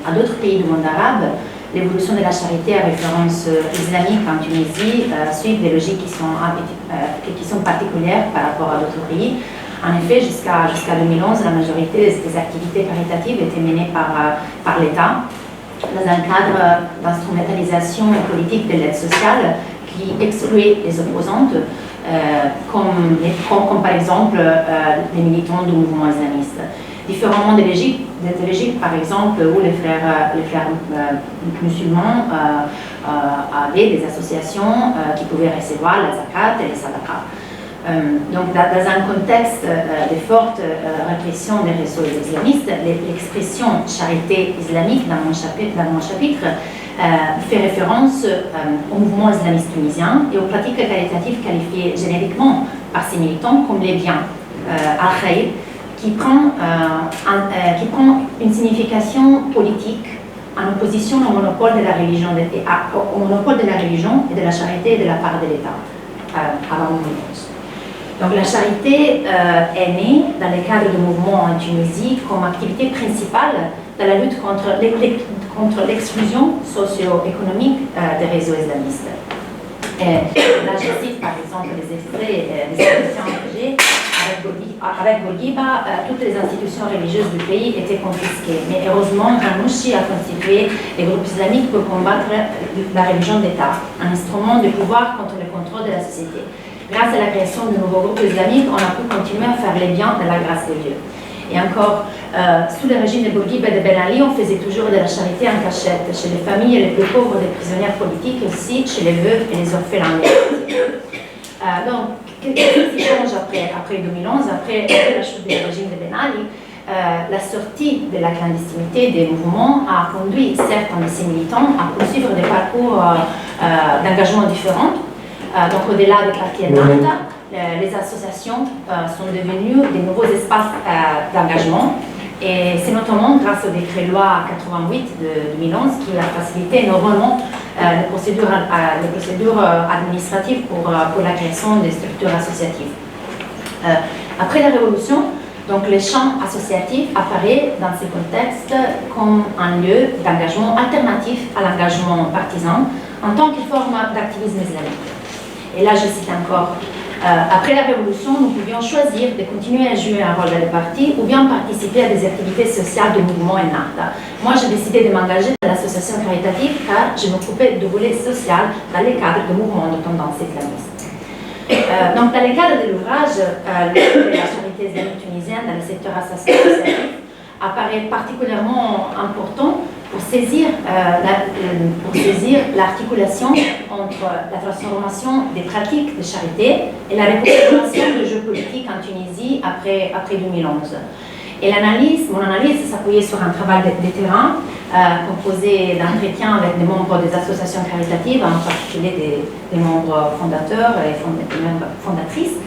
à d'autres pays du monde arabe, l'évolution de la charité à référence islamique en Tunisie suit des logiques qui sont particulières par rapport à d'autres pays. En effet, jusqu'à 2011, la majorité des activités caritatives étaient menées par l'État dans un cadre d'instrumentalisation politique de l'aide sociale qui excluait les opposantes, comme par exemple les militants du mouvement islamiste. Différemment de l'Égypte, par exemple, où les frères musulmans avaient des associations qui pouvaient recevoir la zakat et les sadaqas. Donc, dans un contexte de forte répression des réseaux islamistes, l'expression charité islamique dans mon chapitre fait référence au mouvement islamiste tunisien et aux pratiques caritatives qualifiées génériquement par ses militants comme les biens al-Khaïr, qui prend une signification politique en opposition au monopole de la religion, et de la charité et de la part de l'État avant 2011. Donc la charité est née dans le cadre du mouvement en Tunisie comme activité principale dans la lutte contre l'exclusion socio-économique des réseaux islamistes. Là, je cite par exemple les extraits des institutions que j'ai. Avec Bourguiba, toutes les institutions religieuses du pays étaient confisquées. Mais heureusement, Ghanouchi a constitué les groupes islamiques pour combattre la religion d'État, un instrument de pouvoir contre le contrôle de la société. Grâce à la création de nouveaux groupes islamiques, on a pu continuer à faire les biens de la grâce de Dieu. Et encore, sous le régime de Bourguiba et de Ben Ali, on faisait toujours de la charité en cachette, chez les familles les plus pauvres des prisonniers politiques, et aussi chez les veuves et les orphelins. Donc, qu'est-ce qui change après 2011, après la chute du régime de Ben Ali? La sortie de la clandestinité des mouvements a conduit certains de ces militants à poursuivre des parcours d'engagement différents. Donc, au-delà des quartiers Nafta, les associations sont devenues des nouveaux espaces d'engagement. Et c'est notamment grâce au décret loi 88 de 2011 qui a facilité énormément les procédures administratives pour la création des structures associatives. Après la Révolution, donc le champ associatif apparaît dans ce contexte comme un lieu d'engagement alternatif à l'engagement partisan en tant que forme d'activisme islamique. Et là, je cite encore, après la Révolution, nous pouvions choisir de continuer à jouer un rôle dans le parti ou bien participer à des activités sociales du mouvement Ennahda. Moi, j'ai décidé de m'engager dans l'association caritative car je m'occupais du volet social dans le cadre du mouvement de tendance islamiste. Donc, dans le cadre de l'ouvrage, de la charité islamique tunisienne dans le secteur associatif apparaît particulièrement important pour saisir l'articulation entre la transformation des pratiques de charité et la reconfiguration du jeu politique en Tunisie après 2011. Et mon analyse s'appuyait sur un travail de terrain composé d'entretiens avec des membres des associations caritatives, en particulier des membres fondateurs et fondatrices,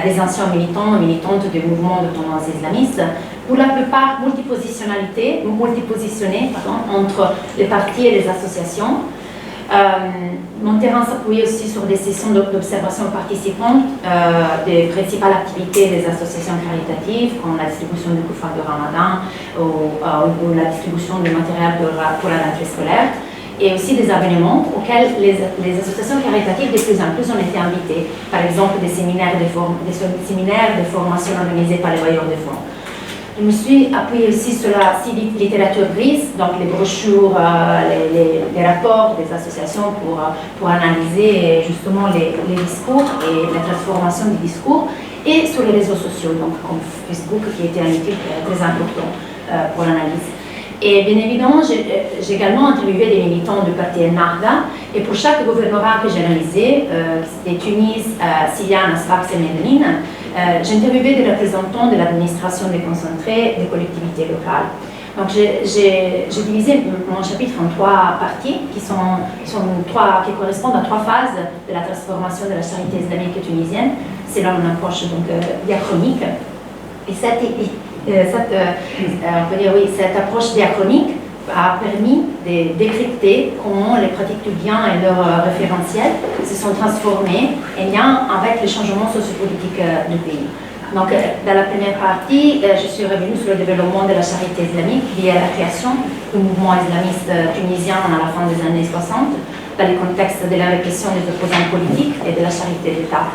des anciens militants et militantes du mouvement de tendance islamiste, pour la plupart multipositionnés entre les partis et les associations. Mon terrain s'appuyait aussi sur des sessions d'observation participantes des principales activités des associations caritatives, comme la distribution du koufar de Ramadan ou la distribution du matériel pour la rentrée scolaire, et aussi des événements auxquels les associations caritatives de plus en plus ont été invitées, par exemple des séminaires de formation organisés par les bailleurs de fonds. Je me suis appuyée aussi sur la littérature grise, donc les brochures, les rapports des associations pour analyser justement les discours et la transformation du discours, et sur les réseaux sociaux, donc comme Facebook, qui était un outil très important pour l'analyse. Et bien évidemment, j'ai également interviewé des militants du parti Ennahda, et pour chaque gouvernorat que j'ai analysé, c'était Tunis, Siliane, Sfax et Medellin, j'ai interviewé des représentants de l'administration déconcentrée des collectivités locales. Donc j'ai divisé mon chapitre en 3 parties qui correspondent à 3 phases de la transformation de la charité islamique tunisienne, selon une approche diachronique. Et cette approche diachronique a permis de décrypter comment les pratiques du bien et leurs référentiels se sont transformés en lien avec les changements sociopolitiques du pays. Donc, dans la première partie, je suis revenue sur le développement de la charité islamique lié à la création du mouvement islamiste tunisien à la fin des années 60, dans le contexte de la répression des opposants politiques et de la charité d'État.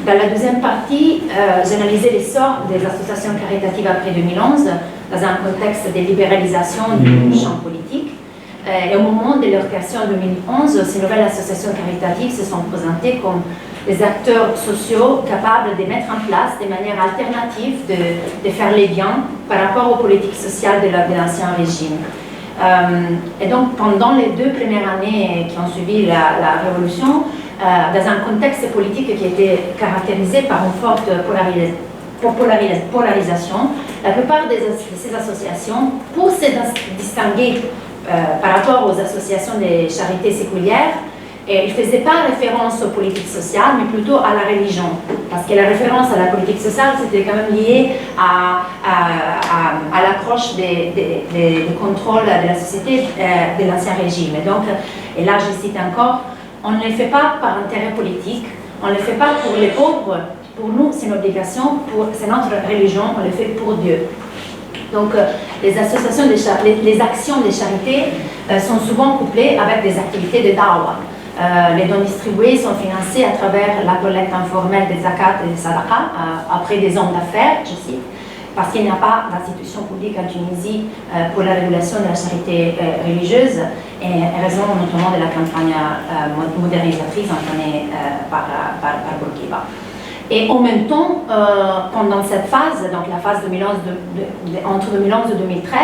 Dans la deuxième partie, j'ai analysé l'essor des associations caritatives après 2011 dans un contexte de libéralisation du champ politique. Et au moment de leur création en 2011, ces nouvelles associations caritatives se sont présentées comme des acteurs sociaux capables de mettre en place des manières alternatives de faire les biens par rapport aux politiques sociales de l'ancien régime. Et donc, pendant les 2 premières années qui ont suivi la révolution, dans un contexte politique qui était caractérisé par une forte polarisation, la plupart de ces associations, pour se distinguer par rapport aux associations de charité séculière, ils ne faisaient pas référence aux politiques sociales, mais plutôt à la religion. Parce que la référence à la politique sociale, c'était quand même lié à l'approche des contrôles de la société de l'Ancien Régime. Et là, je cite encore, on ne le fait pas par intérêt politique, on ne le fait pas pour les pauvres, pour nous, c'est une obligation, c'est notre religion, on le fait pour Dieu. Donc, les actions de charité sont souvent couplées avec des activités de da'wah. Les dons distribués sont financés à travers la collecte informelle des zakat et des sadaqa, après des hommes d'affaires, je cite, parce qu'il n'y a pas d'institution publique en Tunisie pour la régulation de la charité religieuse, et raison notamment de la campagne modernisatrice entamée par Bourguiba. Et en même temps, pendant cette phase, donc la phase entre 2011 et 2013,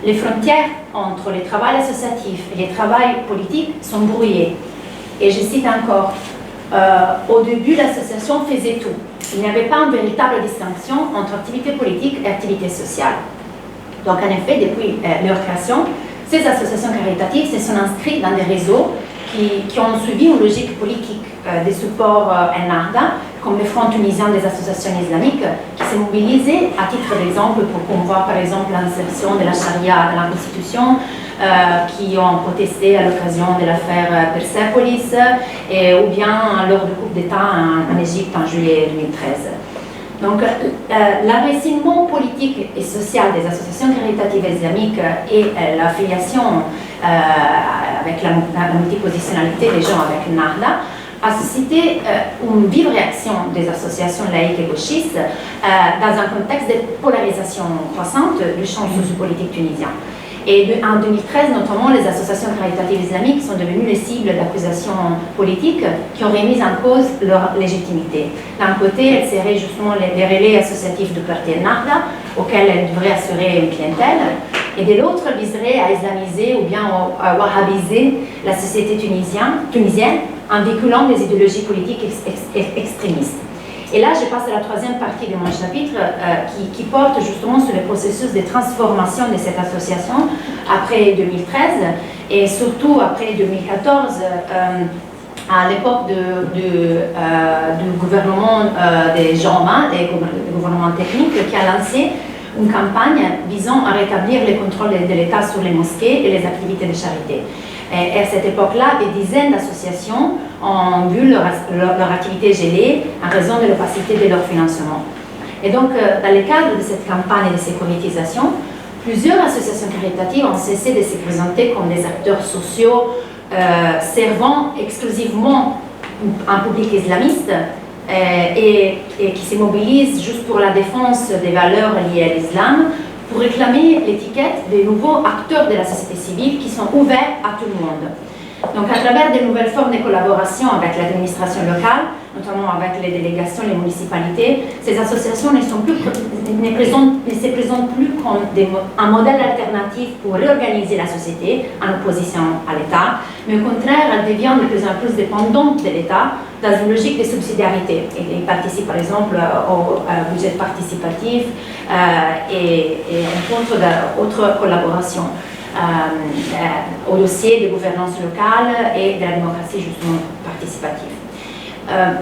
les frontières entre les travail associatifs et les travail politiques sont brouillées. Et je cite encore, au début, l'association faisait tout. Il n'y avait pas une véritable distinction entre activité politique et activité sociale. Donc en effet, depuis leur création, ces associations caritatives se sont inscrites dans des réseaux qui ont suivi une logique politique des supports Ennahda, comme le Front tunisien des associations islamiques, qui s'est mobilisé à titre d'exemple pour promouvoir par exemple l'insertion de la charia dans la Constitution, qui ont protesté à l'occasion de l'affaire Persepolis, ou bien lors du coup d'État en Égypte en juillet 2013. Donc, l'enracinement politique et social des associations caritatives islamiques et l'affiliation avec la multipositionnalité des gens avec Nahda a suscité une vive réaction des associations laïques et gauchistes dans un contexte de polarisation croissante du champ sociopolitique tunisien. Et en 2013, notamment, les associations caritatives islamiques sont devenues les cibles d'accusations politiques qui ont remis en cause leur légitimité. D'un côté, elles seraient justement les relais associatifs du parti Ennahda, auxquels elles devraient assurer une clientèle, et de l'autre, elles viseraient à islamiser ou bien à wahhabiser la société tunisienne en véhiculant des idéologies politiques extrémistes. Et là, je passe à la troisième partie de mon chapitre qui porte justement sur le processus de transformation de cette association après 2013 et surtout après 2014, à l'époque du gouvernement de Jean Ma, du gouvernement technique, qui a lancé une campagne visant à rétablir le contrôle de l'État sur les mosquées et les activités de charité. Et à cette époque-là, des dizaines d'associations ont vu leur activité gelée en raison de l'opacité de leur financement. Et donc, dans le cadre de cette campagne de sécurisation, plusieurs associations caritatives ont cessé de se présenter comme des acteurs sociaux servant exclusivement un public islamiste et qui se mobilisent juste pour la défense des valeurs liées à l'islam, pour réclamer l'étiquette des nouveaux acteurs de la société civile qui sont ouverts à tout le monde. Donc, à travers de nouvelles formes de collaboration avec l'administration locale, notamment avec les délégations, les municipalités, ces associations ne se présentent plus comme un modèle alternatif pour réorganiser la société en opposition à l'État, mais au contraire, elles deviennent de plus en plus dépendantes de l'État dans une logique de subsidiarité. Et ils participent par exemple au budget participatif et rencontrent d'autres collaborations. Au dossier de gouvernance locale et de la démocratie justement participative.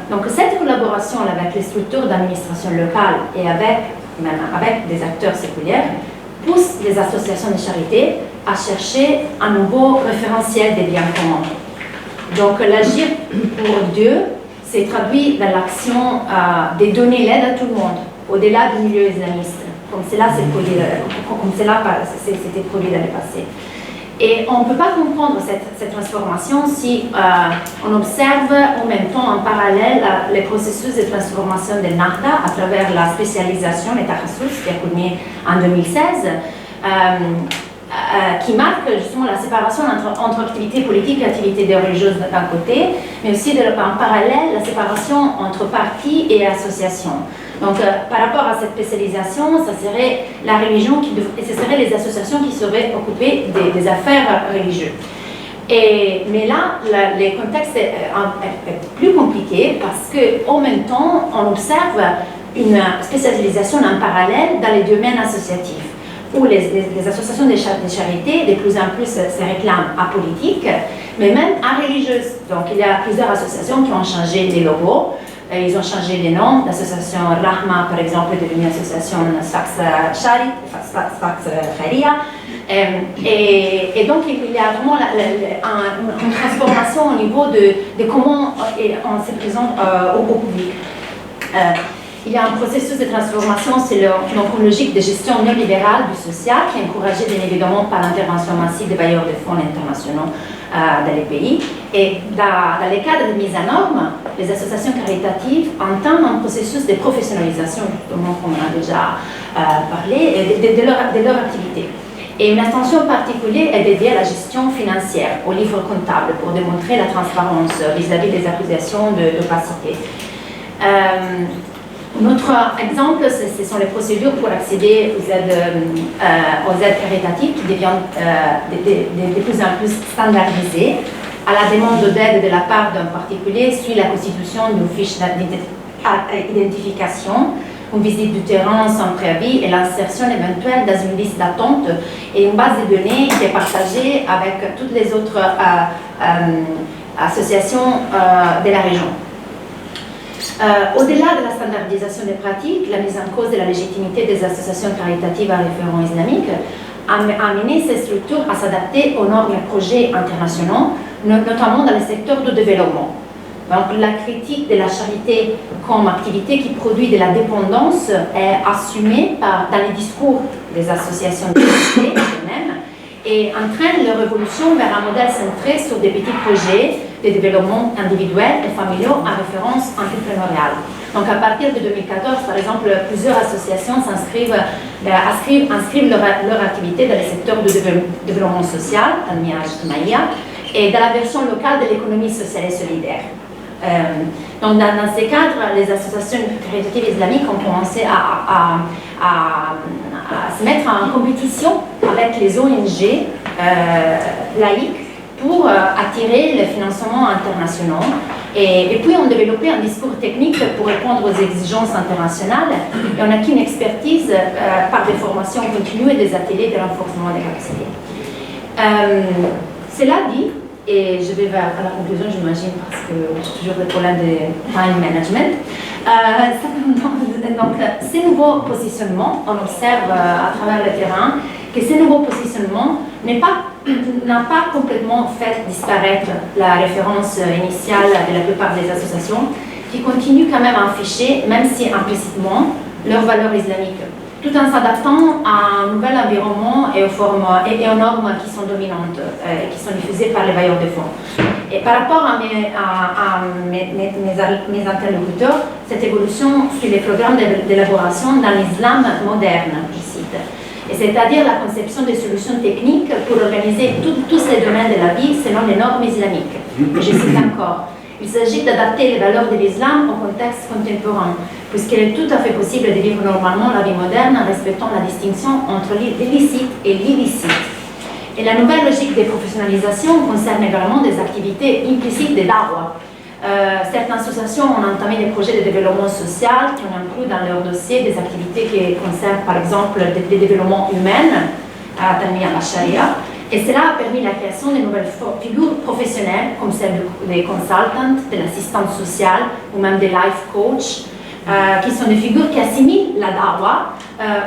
Donc cette collaboration avec les structures d'administration locale et avec des acteurs séculaires pousse les associations de charité à chercher un nouveau référentiel des biens communs. Donc l'agir pour Dieu s'est traduit dans l'action de donner l'aide à tout le monde, au-delà du milieu islamiste. Comme cela s'était produit dans le passé. Et on ne peut pas comprendre cette transformation si on observe en même temps en parallèle les processus de transformation de Nahda à travers la spécialisation et Tahassus qui a culminé en 2016, qui marque justement la séparation entre activité politique et activité religieuse d'un côté, mais aussi en parallèle la séparation entre partis et associations. Donc, par rapport à cette spécialisation, ça serait la religion ce seraient les associations qui seraient occupées des affaires religieuses. Mais là, le contexte est plus compliqué parce qu'en même temps, on observe une spécialisation en parallèle dans les domaines associatifs, où les associations de charité de plus en plus se réclament apolitiques, mais même religieuses. Donc il y a plusieurs associations qui ont changé les logos, ils ont changé les noms. L'association Rahma, par exemple, est devenue l'association Sfax Kharia. Et donc il y a vraiment une transformation au niveau de comment on se présente au public. Il y a un processus de transformation selon une logique de gestion néolibérale du social qui est encouragée bien évidemment par l'intervention massive des bailleurs de fonds internationaux dans les pays. Et dans les cadres de mise en norme, les associations caritatives entament un processus de professionnalisation, justement comme on a déjà parlé, de leur activité. Et une attention particulière est dédiée à la gestion financière, au livre comptable, pour démontrer la transparence vis-à-vis des accusations d'opacité. Un autre exemple, ce sont les procédures pour accéder aux aides caritatives qui deviennent de plus en plus standardisées. À la demande d'aide de la part d'un particulier suit la constitution d'une fiche d'identification, une visite du terrain sans préavis et l'insertion éventuelle dans une liste d'attente et une base de données qui est partagée avec toutes les autres associations de la région. Au-delà de la standardisation des pratiques, la mise en cause de la légitimité des associations caritatives à référence islamique a amené ces structures à s'adapter aux normes et projets internationaux, notamment dans le secteur du développement. Donc, la critique de la charité comme activité qui produit de la dépendance est assumée dans les discours des associations de charité elles-mêmes et entraîne leur évolution vers un modèle centré sur des petits projets de développement individuel et familiaux à référence entrepreneuriale. Donc à partir de 2014, par exemple, plusieurs associations inscrivent leur activité dans le secteur du développement social, dans le Miaj Maïa, et dans la version locale de l'économie sociale et solidaire. Donc dans ces cadres, les associations caritatives islamiques ont commencé à se mettre en compétition avec les ONG laïques pour attirer les financements internationaux. Et puis on développé un discours technique pour répondre aux exigences internationales et on a acquis une expertise par des formations continues et des ateliers de renforcement des capacités. Cela dit, et je vais vers la conclusion, j'imagine, parce que j'ai toujours des problèmes de time management. Donc, ces nouveaux positionnements, on observe à travers le terrain que ces nouveaux positionnements n'a pas complètement fait disparaître la référence initiale de la plupart des associations, qui continuent quand même à afficher, même si implicitement, leurs valeurs islamiques, tout en s'adaptant à un nouvel environnement et aux normes qui sont dominantes et qui sont diffusées par les bailleurs de fonds. Et par rapport à mes interlocuteurs, cette évolution suit les programmes d'élaboration dans l'islam moderne, je cite. Et c'est-à-dire la conception de solutions techniques pour organiser tous les domaines de la vie selon les normes islamiques. Et je cite encore. Il s'agit d'adapter les valeurs de l'islam au contexte contemporain, puisqu'il est tout à fait possible de vivre normalement la vie moderne en respectant la distinction entre l'illicite et l'illicite. Et la nouvelle logique de professionnalisation concerne également des activités implicites de da'wah. Certaines associations ont entamé des projets de développement social qui ont inclus dans leur dossier des activités qui concernent par exemple le développement humain, à la Sharia. Et cela a permis la création de nouvelles figures professionnelles comme celle des consultants, de l'assistante sociale ou même des life coach, qui sont des figures qui assimilent la da'wah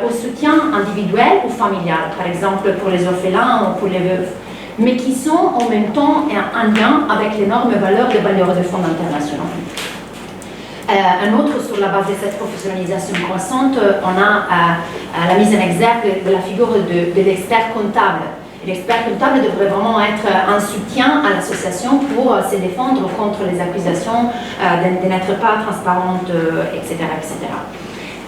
au soutien individuel ou familial, par exemple pour les orphelins ou pour les veuves, mais qui sont en même temps en lien avec l'énorme valeur des bailleurs de fonds internationaux. Un autre, sur la base de cette professionnalisation croissante, on a la mise en exergue de la figure de l'expert comptable. L'expert comptable devrait vraiment être un soutien à l'association pour se défendre contre les accusations de n'être pas transparente, etc., etc.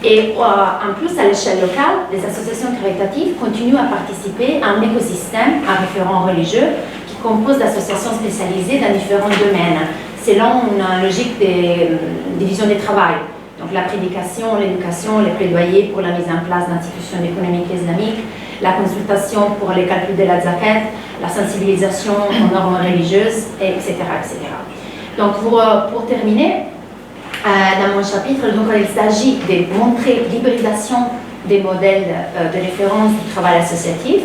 Et en plus, à l'échelle locale, les associations caritatives continuent à participer à un écosystème à référents religieux qui compose d'associations spécialisées dans différents domaines, selon une logique de division du travail. Donc la prédication, l'éducation, les plaidoyers pour la mise en place d'institutions économiques islamiques, la consultation pour les calculs de la zakat, la sensibilisation aux normes religieuses, etc., etc. Donc pour terminer, dans mon chapitre, donc, il s'agit de montrer l'hybridation des modèles de référence du travail associatif,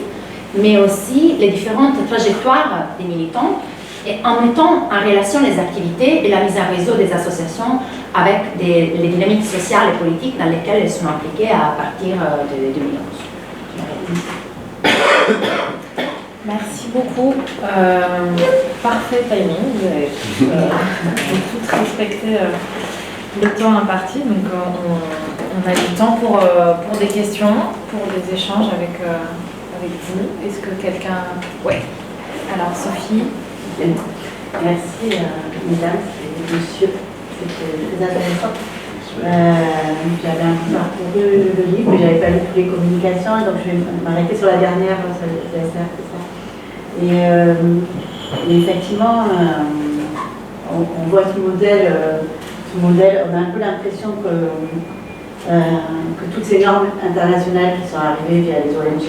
mais aussi les différentes trajectoires des militants, et en mettant en relation les activités et la mise en réseau des associations avec les dynamiques sociales et politiques dans lesquelles elles sont impliquées à partir de 2011. Merci beaucoup. Parfait timing. Vous avez tout respecté le temps imparti. Donc, on a du temps pour des questions, pour des échanges avec vous. Est-ce que quelqu'un... Oui. Alors, Sophie. Merci, mesdames et messieurs. C'était très intéressant. J'avais un peu parcouru le livre, mais je n'avais pas lu toutes les communications, donc je vais m'arrêter sur la dernière, ça va faire ça. Et effectivement, on voit ce modèle, on a un peu l'impression que toutes ces normes internationales qui sont arrivées via les ONG,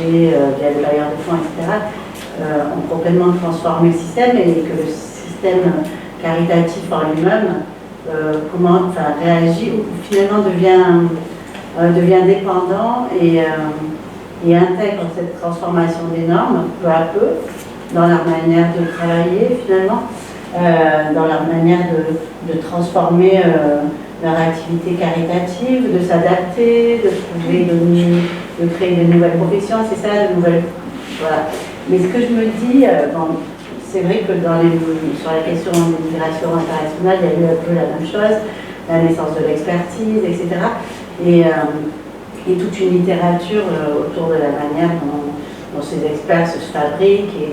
via les bailleurs de fonds, etc., ont complètement transformé le système, et que le système caritatif en lui-même réagit ou finalement devient dépendant et intègre cette transformation des normes peu à peu dans leur manière de travailler finalement, dans leur manière de transformer leur activité caritative, de s'adapter, de créer de nouvelles professions, c'est ça, de nouvelles... Voilà. Mais ce que je me dis, c'est vrai que sur la question de l'immigration internationale, il y a eu un peu la même chose, la naissance de l'expertise, etc. Et toute une littérature autour de la manière dont ces experts se fabriquent et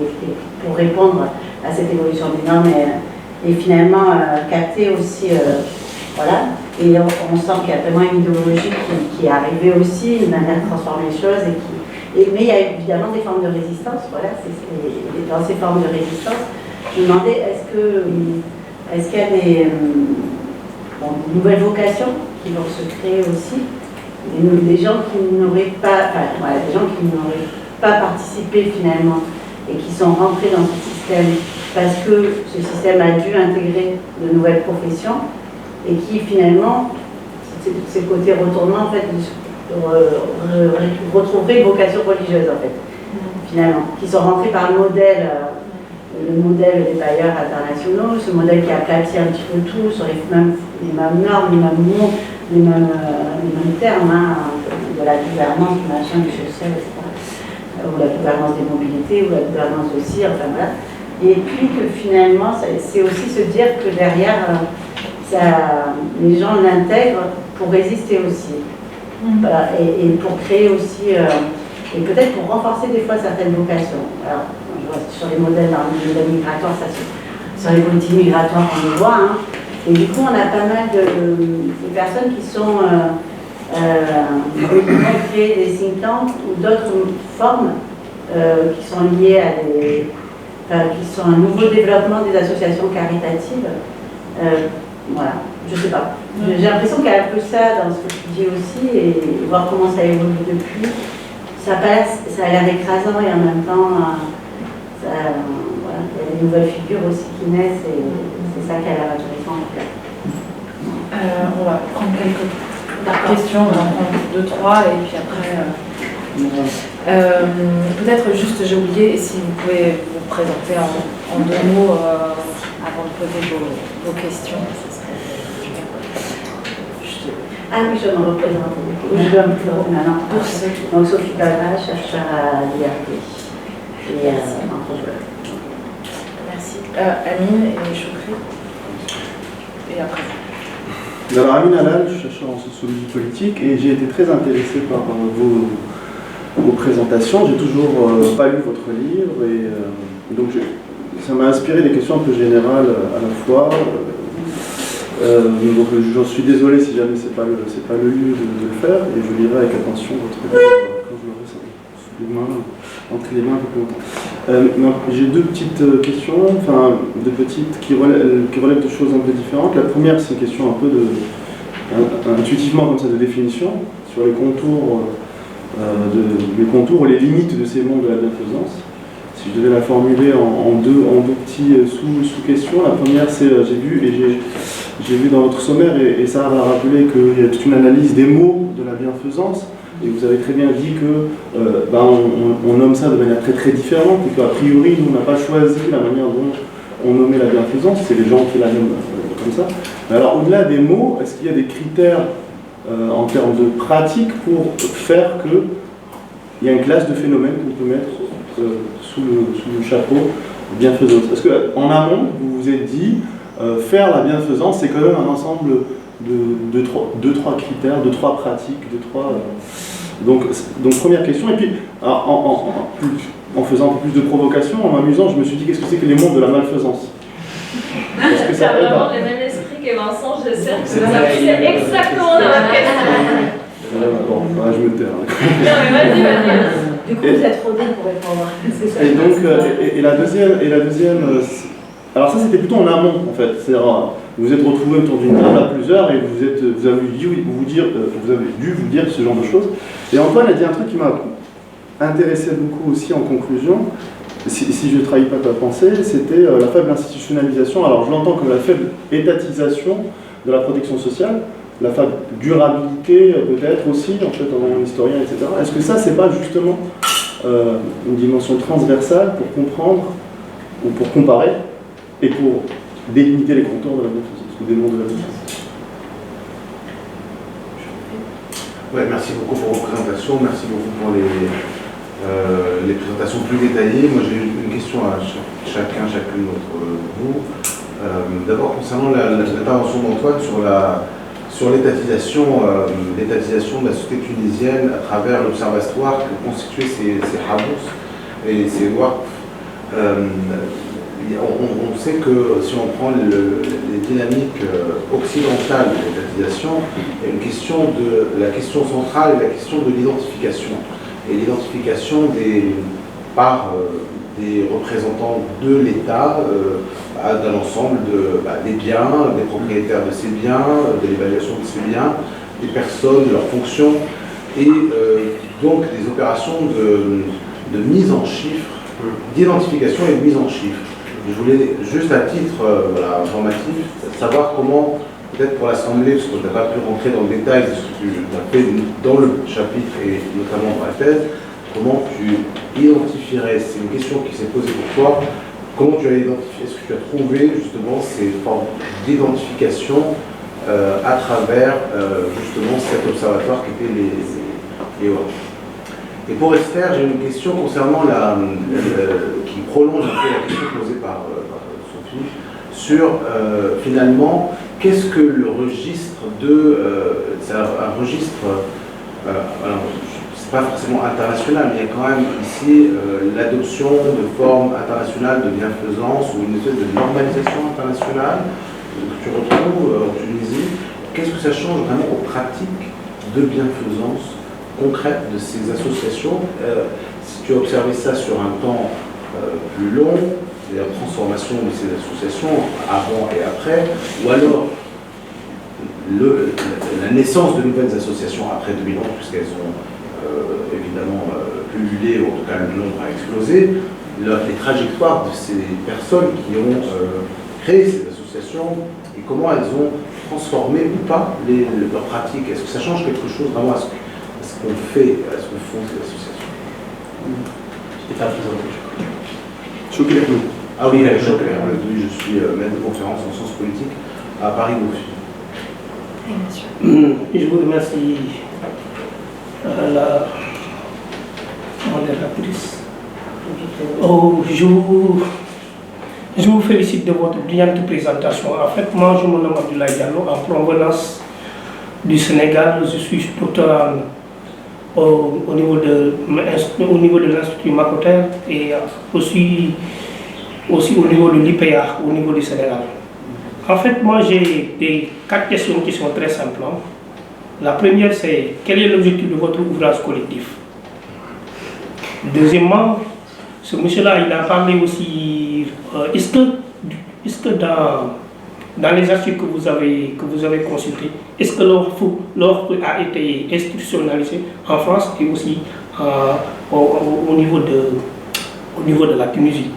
pour répondre à cette évolution des normes et finalement capter aussi, voilà. Et on sent qu'il y a vraiment une idéologie qui est arrivée aussi, une manière de transformer les choses mais il y a évidemment des formes de résistance, voilà, dans ces formes de résistance, je me demandais est-ce qu'il y a des nouvelles vocations qui vont se créer aussi, des gens qui n'auraient pas, participé finalement et qui sont rentrés dans ce système parce que ce système a dû intégrer de nouvelles professions et qui finalement, c'est le côté retournement en fait, retrouver une vocation religieuse en fait, finalement, qui sont rentrés par le modèle des bailleurs internationaux, ce modèle qui a aplati un petit peu tout sur les mêmes normes, les mêmes mots, les mêmes termes, de la gouvernance, du machin, du social, etc. Ou la gouvernance des mobilités, ou la gouvernance aussi, enfin voilà. Et puis que finalement, c'est aussi se dire que derrière, les gens l'intègrent pour résister aussi. Voilà, et pour créer aussi, et peut-être pour renforcer des fois certaines vocations. Alors, je vois sur les modèles migratoires, sur les politiques migratoires, on le voit. Hein. Et du coup, on a pas mal de personnes qui sont qui vont créer des think tanks ou d'autres formes qui sont liées à qui sont un nouveau développement des associations caritatives. Voilà, je sais pas. J'ai l'impression qu'il y a un peu ça dans ce que tu dis aussi, et voir comment ça évolue depuis. Ça a l'air écrasant et en même temps, voilà, il y a des nouvelles figures aussi qui naissent et c'est ça qui a l'air intéressant en tout cas. On va prendre quelques questions, on va en prendre 2, 3 et puis après... peut-être juste, j'ai oublié, si vous pouvez vous présenter en 2 mots avant de poser vos questions. Ah oui, je me représente. Je dois me présenter maintenant. Donc Sophie Palma, chercheur à l'IRD et entrepreneur. Merci. Amine et Choukri. Et après. Alors Amine Halal, je suis chercheur en sociologie politique et j'ai été très intéressé par vos présentations. J'ai toujours pas lu votre livre et donc ça m'a inspiré des questions un peu générales à la fois. Donc j'en suis désolé si jamais c'est pas le lieu de le faire et je lirai avec attention votre livre quand je l'aurai sous les mains, entre les mains un peu plus longtemps. J'ai 2 petites questions, qui relèvent de choses un peu différentes. La première, c'est une question un peu intuitivement comme ça de définition sur les contours les contours et les limites de ces mondes de la bienfaisance. Si je devais la formuler en deux petits sous-questions, la première c'est, j'ai vu dans votre sommaire, et ça a rappelé qu'il y a toute une analyse des mots de la bienfaisance, et vous avez très bien dit que on nomme ça de manière très très différente, et qu'a priori nous on n'a pas choisi la manière dont on nommait la bienfaisance, c'est les gens qui la nomment comme ça. Mais alors au-delà des mots, est-ce qu'il y a des critères en termes de pratique pour faire qu'il y a une classe de phénomènes qu'on peut mettre sous le chapeau bienfaisance? Parce qu'en amont, vous vous êtes dit, faire la bienfaisance, c'est quand même un ensemble de trois critères, de trois pratiques, donc première question. Et puis, en faisant un peu plus de provocation, en m'amusant, je me suis dit, qu'est-ce que c'est que les mondes de la malfaisance? Parce que ça a vraiment le même esprit que Vincent, je sais que vous avez exactement la même question. Bon, je me tais. Non mais vas-y. Du coup, vous êtes rodé pour répondre. Et donc, et la deuxième, alors ça c'était plutôt en amont en fait. C'est-à-dire, vous vous êtes retrouvés autour d'une table à plusieurs et vous avez dû vous dire ce genre de choses. Et Antoine a dit un truc qui m'a intéressé beaucoup aussi en conclusion. Si je ne trahis pas ta pensée, c'était la faible institutionnalisation. Alors je l'entends comme la faible étatisation de la protection sociale, la faible durabilité peut-être aussi, en fait, en historien, etc. Est-ce que ça, c'est pas justement une dimension transversale pour comprendre, ou pour comparer, et pour délimiter les contours de la bienfaisance, ou des mondes de la bienfaisance? Ouais, merci beaucoup pour vos présentations, merci beaucoup pour les présentations plus détaillées. Moi j'ai une question à chacune d'entre vous. D'abord concernant l'intervention d'Antoine sur l'étatisation de la société tunisienne à travers l'observatoire que constituaient ces habous et ces waqf. On sait que si on prend les dynamiques occidentales de l'étatisation, il y a la question centrale est la question de l'identification. Et l'identification par des représentants de l'État d'un ensemble des biens, des propriétaires de ces biens, de l'évaluation de ces biens, des personnes, de leurs fonctions, et donc des opérations de mise en chiffres, d'identification et de mise en chiffres. Je voulais juste à titre informatif savoir comment, peut-être pour l'Assemblée, parce qu'on n'a pas pu rentrer dans le détail de ce que tu as fait dans le chapitre et notamment dans la thèse, comment tu identifierais, c'est une question qui s'est posée pour toi, comment tu as identifié, est-ce que tu as trouvé justement ces formes d'identification à travers justement cet observatoire qui était les WAF. Et pour Esther, j'ai une question concernant qui prolonge un peu la question posée par Sophie, sur finalement, qu'est-ce que le registre c'est un registre, c'est pas forcément international, mais il y a quand même ici l'adoption de formes internationales de bienfaisance ou une espèce de normalisation internationale que tu retrouves en Tunisie. Qu'est-ce que ça change vraiment aux pratiques de bienfaisance concrète de ces associations? Si tu as observé ça sur un temps plus long, c'est-à-dire la transformation de ces associations avant et après, ou alors la naissance de nouvelles associations après 2011, puisqu'elles ont évidemment pullulé, ou en tout cas le nombre a explosé, les trajectoires de ces personnes qui ont créé ces associations et comment elles ont transformé ou pas leurs pratiques. Est-ce que ça change quelque chose vraiment à ce qu'on fait, à ce que font ces associations? Je t'ai pas présenté. Choqué. Ah oui, je suis maître de conférence en sciences politiques à Paris Dauphine. Je vous remercie la modératrice. Je vous félicite de votre brillante présentation. En fait, moi, je me nomme Abdoulaye Diallo, en provenance du Sénégal. Je suis doctorant au niveau de l'Institut Makoter et aussi au niveau de l'IPA, au niveau du Sénégal. En fait, moi, j'ai 4 questions qui sont très simples. La première, c'est quel est l'objectif de votre ouvrage collectif? Deuxièmement, ce monsieur-là, il a parlé aussi, est-ce que dans dans les archives que vous avez consultées, est-ce que l'offre a été institutionnalisée en France et aussi au niveau de la Tunisie?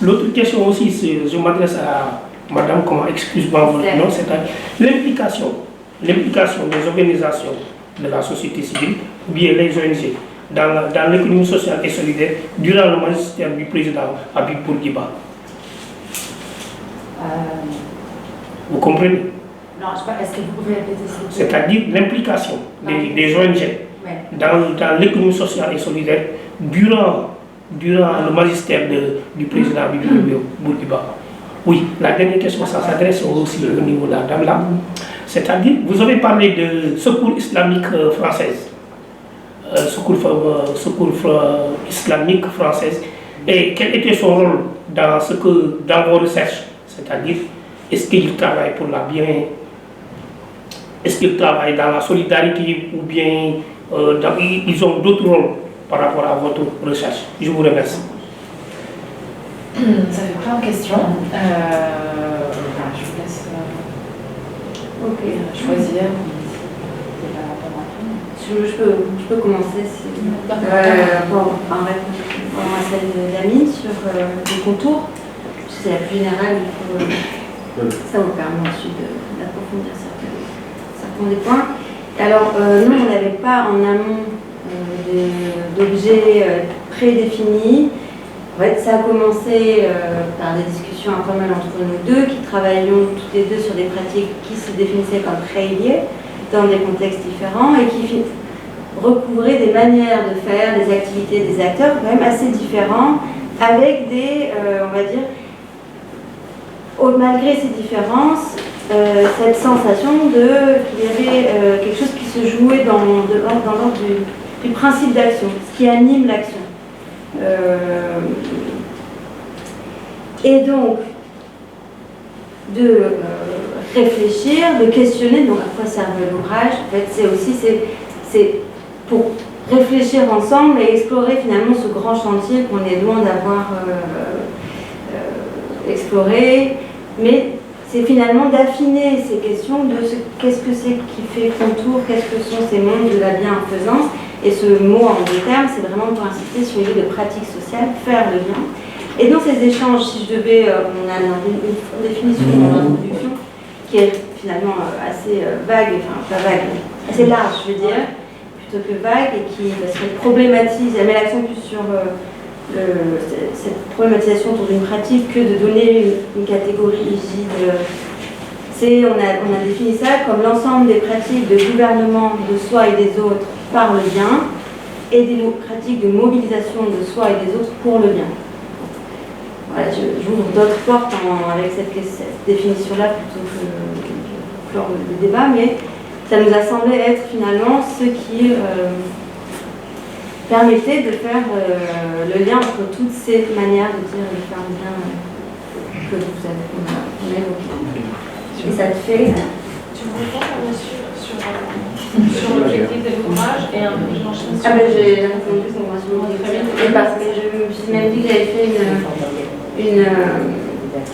L'autre question aussi, je m'adresse à Madame, excuse-moi votre nom, c'est l'implication des organisations de la société civile ou bien les ONG dans l'économie sociale et solidaire durant le magistère du président Habib Bourguiba. Vous comprenez? Non, je sais pas, est-ce que vous pouvez répéter ça? C'est-à-dire l'implication des ONG dans l'économie sociale et solidaire durant le magistère du président Habib Bourguiba. Oui, la dernière question, ça s'adresse aussi au niveau de la dame là. C'est-à-dire, vous avez parlé de secours islamique française. Secours islamique française. Et quel était son rôle dans vos recherches? C'est-à-dire, est-ce qu'il travaille pour la bien? Est-ce qu'il travaille dans la solidarité ou bien ils ont d'autres rôles par rapport à votre recherche? Je vous remercie. Ça fait plein de questions. Je vous laisse choisir. Je peux commencer par répondre à celle d'Amine sur les contours. C'est la plus générale, ça vous permet ensuite d'approfondir certains des points. Alors, nous, on n'avait pas en amont d'objets prédéfinis. En fait, ça a commencé par des discussions informelles entre nous deux, qui travaillions toutes les deux sur des pratiques qui se définissaient comme très liées, dans des contextes différents, et qui recouvraient des manières de faire, des activités, des acteurs quand même assez différents, avec des, on va dire, malgré ces différences, cette sensation qu'il y avait quelque chose qui se jouait dans l'ordre du principe d'action, ce qui anime l'action. Et donc, de réfléchir, de questionner, donc à quoi servait l'ouvrage. En fait, c'est pour réfléchir ensemble et explorer finalement ce grand chantier qu'on est loin d'avoir exploré, mais c'est finalement d'affiner ces questions de qu'est-ce que c'est qui fait contour, qu'est-ce que sont ces mondes de la bienfaisance. Et ce mot en deux termes, c'est vraiment pour insister sur l'idée de pratique sociale, faire le lien. Et dans ces échanges, si je devais, on a une définition dans l'introduction qui est finalement assez vague, enfin pas vague, assez large, je veux dire, plutôt que vague, et qui parce qu'elle problématise, elle met l'accent plus sur cette problématisation autour d'une pratique que de donner une catégorie rigide. On a défini ça comme l'ensemble des pratiques de gouvernement de soi et des autres par le bien et des pratiques de mobilisation de soi et des autres pour le bien. Voilà, j'ouvre d'autres portes avec cette définition-là plutôt que clore le débat, mais ça nous a semblé être finalement ce qui permettait de faire le lien entre toutes ces manières de dire et de faire le bien que qu'on a évoqué. Et ça te fait... Tu me réponds sur l'objectif de l'ouvrage et un peu j'enchaîne sur... Ah ben j'ai répondu sur l'ouvrage. Parce que je me suis même dit que j'avais fait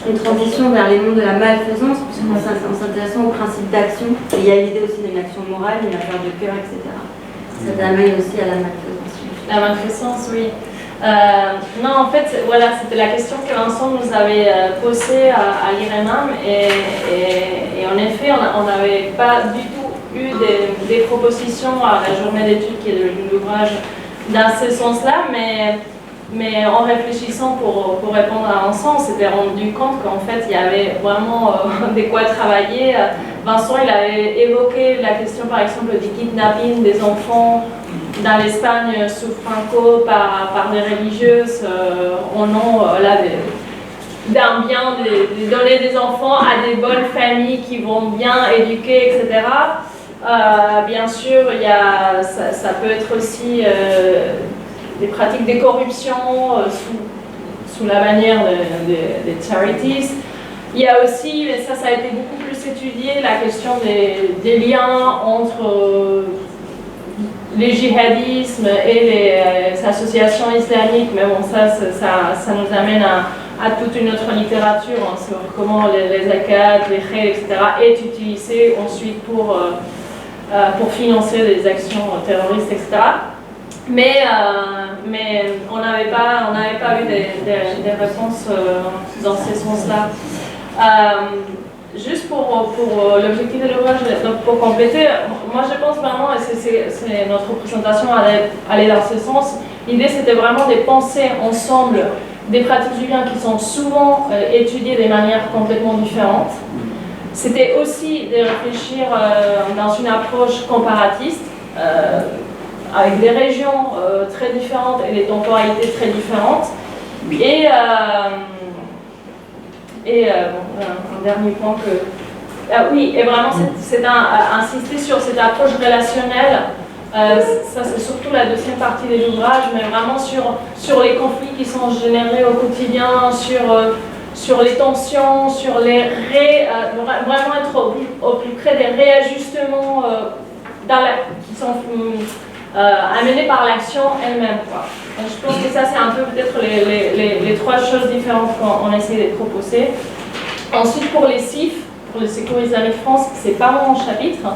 une transition vers les mondes de la malfaisance, puisqu'en s'intéressant au principe d'action. Il y a l'idée aussi d'une action morale, une affaire de cœur, etc. Ça t'amène aussi à la malfaisance. La malfaisance, oui. Non, en fait, voilà, c'était la question que Vincent nous avait posée à l'IRENAM et en effet, on n'avait pas du tout eu des propositions à la journée d'études qui est de l'ouvrage dans ce sens-là, mais en réfléchissant pour répondre à Vincent, on s'était rendu compte qu'en fait, il y avait vraiment de quoi travailler. Vincent, il avait évoqué la question, par exemple, du kidnapping des enfants dans l'Espagne sous Franco par des religieuses au nom d'un bien, de donner des enfants à des bonnes familles qui vont bien éduquer, etc. Bien sûr, ça peut être aussi des pratiques de corruption sous la bannière des charities. Il y a aussi, et ça a été beaucoup plus étudié, la question des liens entre les djihadismes et les associations islamiques, mais bon, ça nous amène à toute une autre littérature hein, sur comment les zakats, les khayr, etc. est utilisé ensuite pour financer des actions terroristes, etc. Mais on n'avait pas eu des réponses dans ce sens-là. Juste pour l'objectif de l'ouvrage, donc pour compléter, moi je pense vraiment, et c'est notre présentation aller dans ce sens, l'idée c'était vraiment de penser ensemble des pratiques du bien qui sont souvent étudiées de manière complètement différente. C'était aussi de réfléchir dans une approche comparatiste, avec des régions très différentes et des temporalités très différentes. Et un dernier point oui, et vraiment c'est insister sur cette approche relationnelle. Ça c'est surtout la deuxième partie de l'ouvrage, mais vraiment sur les conflits qui sont générés au quotidien, sur les tensions, sur vraiment être au plus près des réajustements qui sont amenés par l'action elle-même. Je pense que ça c'est un peu peut-être les trois choses différentes qu'on essaie de proposer. Ensuite pour les CIF, pour le Secours Islamique France, c'est pas mon chapitre.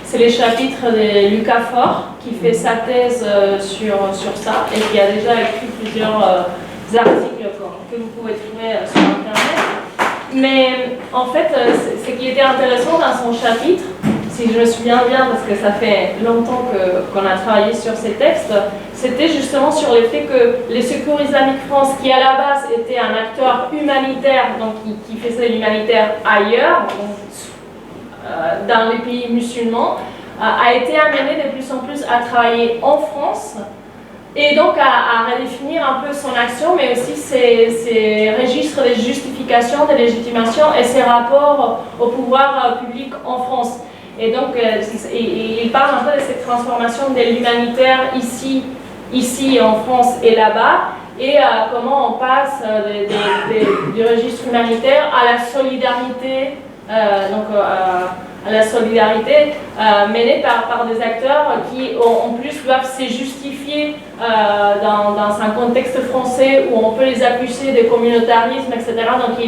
C'est les chapitres de Lucas Faure qui fait sa thèse sur ça et qui a déjà écrit plusieurs articles que vous pouvez trouver sur Internet. Mais en fait, ce qui était intéressant dans son chapitre, si je me souviens bien, parce que ça fait longtemps qu'on a travaillé sur ces textes, c'était justement sur le fait que les Secours Islamiques France, qui à la base était un acteur humanitaire, donc qui faisait l'humanitaire ailleurs, dans les pays musulmans, a été amené de plus en plus à travailler en France et donc à redéfinir un peu son action, mais aussi ses registres de justification, de légitimation et ses rapports au pouvoir public en France. Et donc, il parle un peu de cette transformation de l'humanitaire ici en France et là-bas, et comment on passe du registre humanitaire à la solidarité, à la solidarité menée par des acteurs qui en plus doivent se justifier dans un contexte français où on peut les accuser de communautarisme, etc. Donc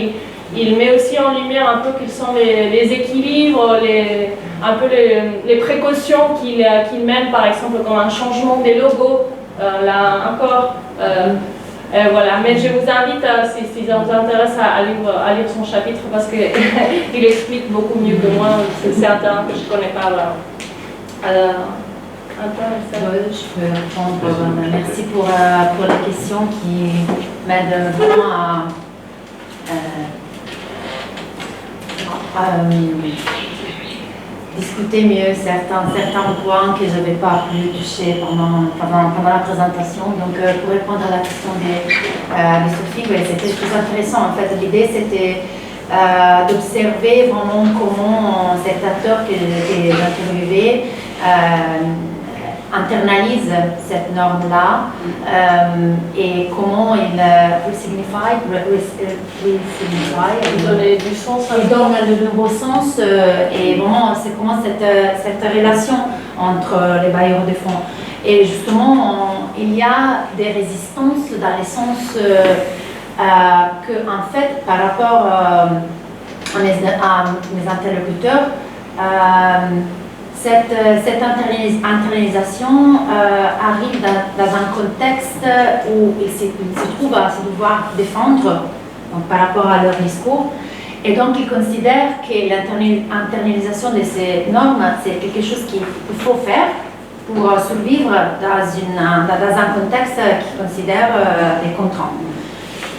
il met aussi en lumière un peu quels sont les équilibres, un peu les précautions qu'il mène, par exemple comme un changement des logos, là encore. Voilà, mais je vous invite, si ça vous intéresse, à lire son chapitre parce qu'il explique beaucoup mieux que moi. C'est un terrain que je ne connais pas. Voilà. Je peux répondre. Merci pour la question qui m'aide vraiment à discuter mieux certains points que je n'avais pas pu toucher pendant la présentation. Donc, pour répondre à la question de Sophie, ouais, c'était très intéressant. En fait, l'idée, c'était d'observer vraiment comment cet acteur que j'ai interviewé internalise cette norme-là et comment il donner du sens, il donne le nouveau sens et vraiment c'est comment cette relation entre les bailleurs de fonds. Et justement, il y a des résistances dans le sens que en fait, par rapport à mes interlocuteurs, cette internalisation arrive dans un contexte où ils se trouvent à se devoir défendre donc, par rapport à leur discours. Et donc, ils considèrent que l'internalisation de ces normes, c'est quelque chose qu'il faut faire pour survivre dans un contexte qu'ils considèrent des contraintes.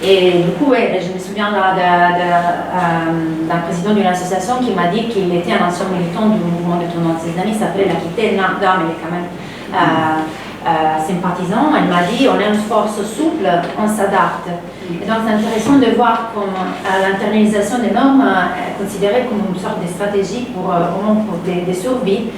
Et du coup, ouais, je me souviens d'un président d'une association qui m'a dit qu'il était un ancien militant du mouvement de tournante islamique, s'appelait l'Aquitaine, mais il est quand même sympathisant. Elle m'a dit on est une force souple, on s'adapte. Et donc c'est intéressant de voir comment l'internalisation des normes est considérée comme une sorte de stratégie pour des survies.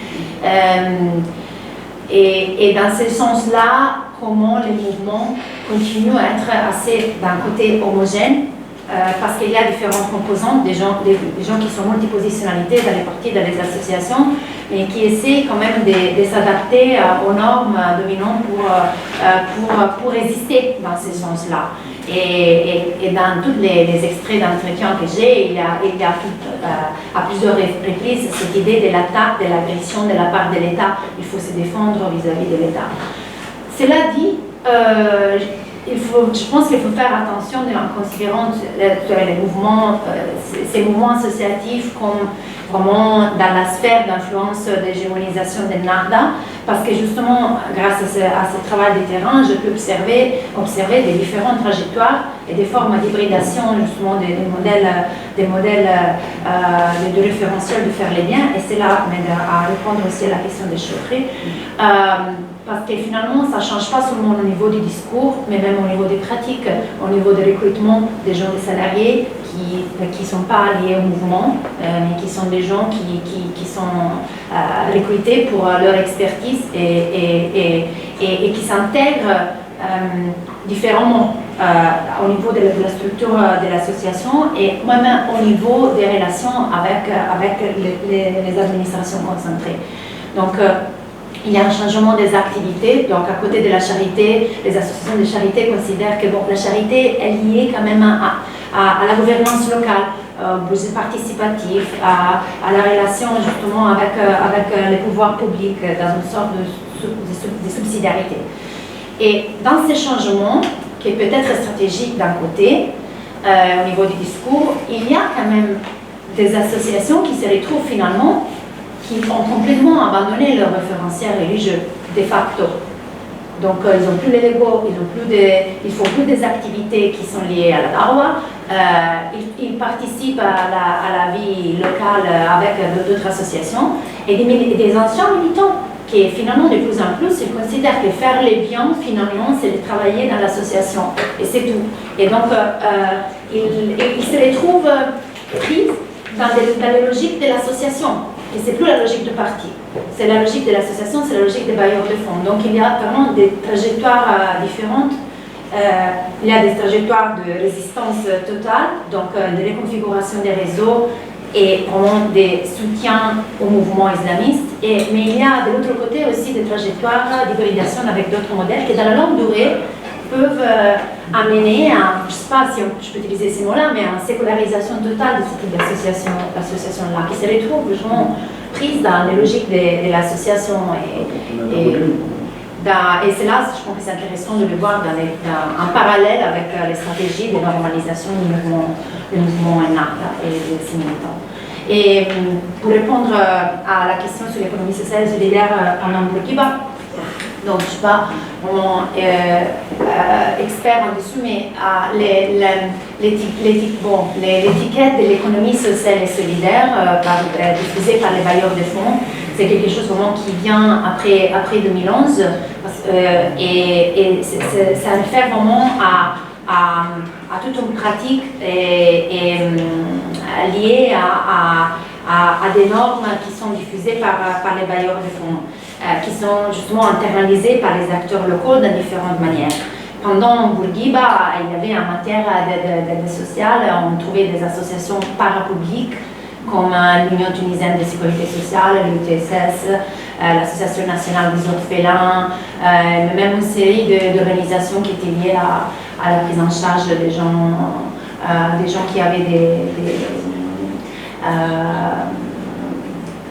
Et dans ce sens-là, comment les mouvements continuent à être assez d'un côté homogène parce qu'il y a différentes composantes, des gens qui sont multipositionnalités dans les partis, dans les associations, mais qui essaient quand même de s'adapter aux normes dominantes pour résister dans ce sens-là. Et dans tous les extraits d'entretien que j'ai, il y a à plusieurs reprises cette idée de l'attaque, de l'agression de la part de l'État. Il faut se défendre vis-à-vis de l'État. Cela dit, je pense qu'il faut faire attention en considérant les mouvements, ces mouvements associatifs comme vraiment dans la sphère d'influence d'hégémonisation des NARDA, parce que justement, grâce à ce travail de terrain, je peux observer des différentes trajectoires et des formes d'hybridation justement des modèles de référentiel de faire les liens, et cela m'aide à répondre aussi à la question des chaufferies. Parce que finalement, ça ne change pas seulement au niveau du discours, mais même au niveau des pratiques, au niveau du recrutement des gens, des salariés qui ne sont pas liés au mouvement, mais qui sont des gens qui sont recrutés pour leur expertise et qui s'intègrent différemment au niveau de la structure de l'association et même au niveau des relations avec les administrations concentrées. Donc, il y a un changement des activités. Donc, à côté de la charité, les associations de charité considèrent que la charité est liée quand même à la gouvernance locale, au budget participatif, à la relation justement avec les pouvoirs publics dans une sorte de subsidiarité. Et dans ces changements, qui est peut-être stratégique d'un côté, au niveau du discours, il y a quand même des associations qui se retrouvent finalement qui ont complètement abandonné leur référentiel religieux, de facto. Donc, ils n'ont plus les légaux, ils font plus des activités qui sont liées à la dawa, ils participent à la vie locale avec d'autres associations, et des anciens militants qui, finalement, de plus en plus, ils considèrent que faire les biens, finalement, c'est de travailler dans l'association, et c'est tout. Et donc, ils se retrouvent pris dans les logiques de l'association. Et ce n'est plus la logique de parti, c'est la logique de l'association, c'est la logique des bailleurs de fonds. Donc il y a vraiment des trajectoires différentes. Il y a des trajectoires de résistance totale, donc de reconfiguration des réseaux et vraiment des soutiens au mouvement islamiste. Mais il y a de l'autre côté aussi des trajectoires d'hybridation avec d'autres modèles qui dans la longue durée peuvent amener à, je ne sais pas si je peux utiliser ces mots-là, mais à une sécularisation totale de ce type d'association-là, qui se retrouve vraiment prise dans les logiques de l'association. Et c'est là, je pense que c'est intéressant de le voir en parallèle avec les stratégies de normalisation du mouvement NARDA et des militants. Et pour répondre à la question sur l'économie sociale et solidaire en Bourguiba, donc je ne suis pas vraiment expert en dessous, mais l'étiquette de l'économie sociale et solidaire diffusée par les bailleurs de fonds, c'est quelque chose vraiment qui vient après 2011 et ça réfère vraiment à toute une pratique liée à des normes qui sont diffusées par les bailleurs de fonds, qui sont justement internalisées par les acteurs locaux de différentes manières. Pendant Bourguiba, il y avait en matière d'aide sociale, on trouvait des associations parapubliques comme l'Union tunisienne de sécurité sociale, l'UTSS, l'Association nationale des orphelins, même une série d'organisations qui étaient liées à la prise en charge des gens qui avaient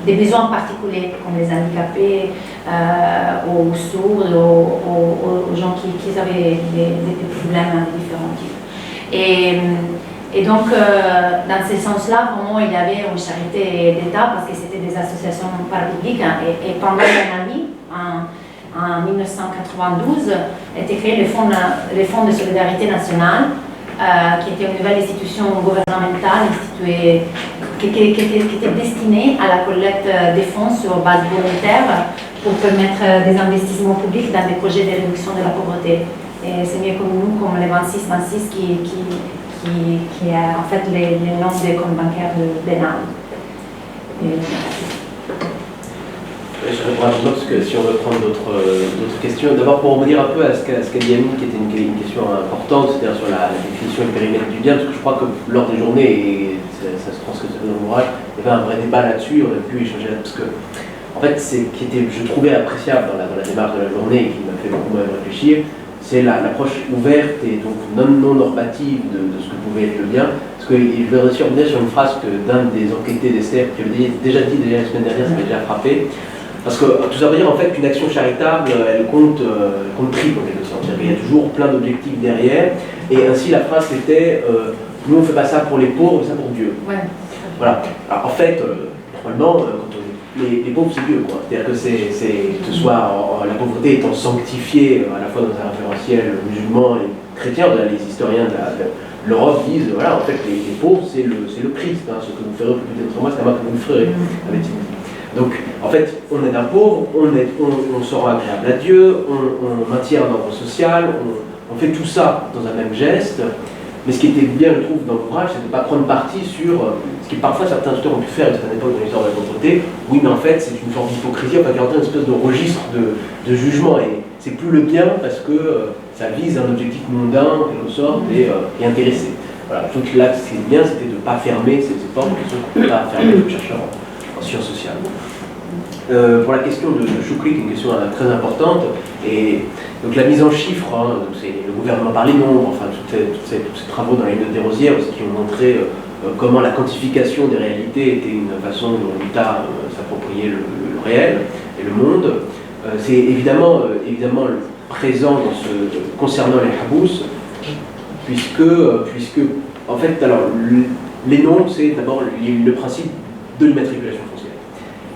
des besoins particuliers, comme les handicapés, aux sourds, aux gens qui avaient des problèmes de différents types. Et donc, dans ce sens-là, vraiment, il y avait une charité d'État parce que c'était des associations parapubliques. Et pendant l'année, en 1992, a été créé le Fonds de solidarité nationale, qui était une nouvelle institution gouvernementale qui était destinée à la collecte des fonds sur base volontaire pour permettre des investissements publics dans des projets de réduction de la pauvreté. Et c'est mieux comme nous, comme les 26-26 qui est en fait les noms des comptes bancaires de l'Inde. Je réponds rapidement parce que si on veut prendre d'autres questions, d'abord pour revenir un peu à ce qu'a dit Annie, qui était une question importante, c'est-à-dire sur la définition et le périmètre du bien, parce que je crois que lors des journées, et ça se transcrit dans l'ouvrage, il y avait un vrai débat là-dessus, on a pu échanger là, parce que en fait, ce qui était, je trouvais appréciable dans la démarche de la journée et qui m'a fait beaucoup même réfléchir, c'est l'approche ouverte et donc non normative de ce que pouvait être le bien. Parce que je voudrais revenir sur une phrase d'un des enquêtés d'Esther qui avait déjà dit la semaine dernière, ça m'avait déjà frappé. Parce que tout ça veut dire en fait qu'une action charitable, elle compte prix en quelque sorte. Il y a toujours plein d'objectifs derrière. Et ainsi la phrase c'était nous on fait pas ça pour les pauvres, on fait ça pour Dieu. Ouais. Voilà. Alors en fait, normalement, les pauvres c'est Dieu, quoi. C'est-à-dire que que ce soit la pauvreté étant sanctifiée à la fois dans un référentiel musulman et chrétien, les historiens de l'Europe disent voilà, en fait les pauvres c'est le Christ, hein, ce que vous ferez peut-être moi, c'est à moi que vous le ferez, avait-il dit. Donc, en fait, on aide un pauvre, on se rend agréable à Dieu, on maintient un ordre social, on fait tout ça dans un même geste. Mais ce qui était bien, je trouve, dans l'ouvrage, c'est de ne pas prendre parti sur ce qui parfois certains auteurs ont pu faire à une certaine époque dans l'histoire de la pauvreté. Oui, mais en fait, c'est une forme d'hypocrisie, enfin, qui est une espèce de registre de jugement. Et c'est plus le bien parce que ça vise un objectif mondain, en quelque sorte, et intéressé. Voilà, je trouve que là, ce qui est bien, c'était de ne pas fermer ces formes, quelque chose qu'on ne peut pas fermer le chercheur en sciences sociales. Pour la question de Choukli, qui est une question très importante, et donc la mise en chiffres, hein, c'est le gouvernement par les nombres, enfin tous ces travaux dans les notes des Rosières qui ont montré comment la quantification des réalités était une façon dont l'État s'appropriait le réel et le monde. C'est évidemment présent concernant les habous, puisque en fait, alors les nombres, c'est d'abord le principe de l'immatriculation foncière.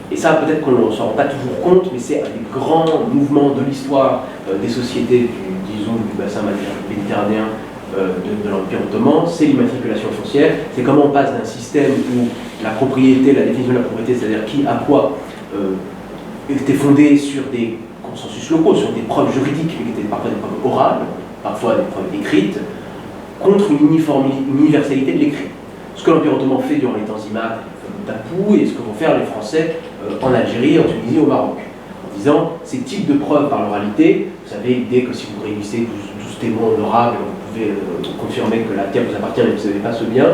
Et ça, peut-être qu'on ne s'en rend pas toujours compte, mais c'est un des grands mouvements de l'histoire des sociétés, du bassin méditerranéen de l'Empire ottoman, c'est l'immatriculation foncière. C'est comment on passe d'un système où la propriété, la définition de la propriété, c'est-à-dire qui a quoi, était fondée sur des consensus locaux, sur des preuves juridiques, qui étaient parfois des preuves orales, parfois des preuves écrites, contre une universalité de l'écrit. Ce que l'Empire ottoman fait durant les temps immatres, Tapou, et ce que vont faire les Français en Algérie, en Tunisie, au Maroc, en disant ces types de preuves par l'oralité. Vous savez, l'idée que si vous réunissez 12 témoins honorables, vous pouvez confirmer que la terre vous appartient et que vous n'avez pas ce bien,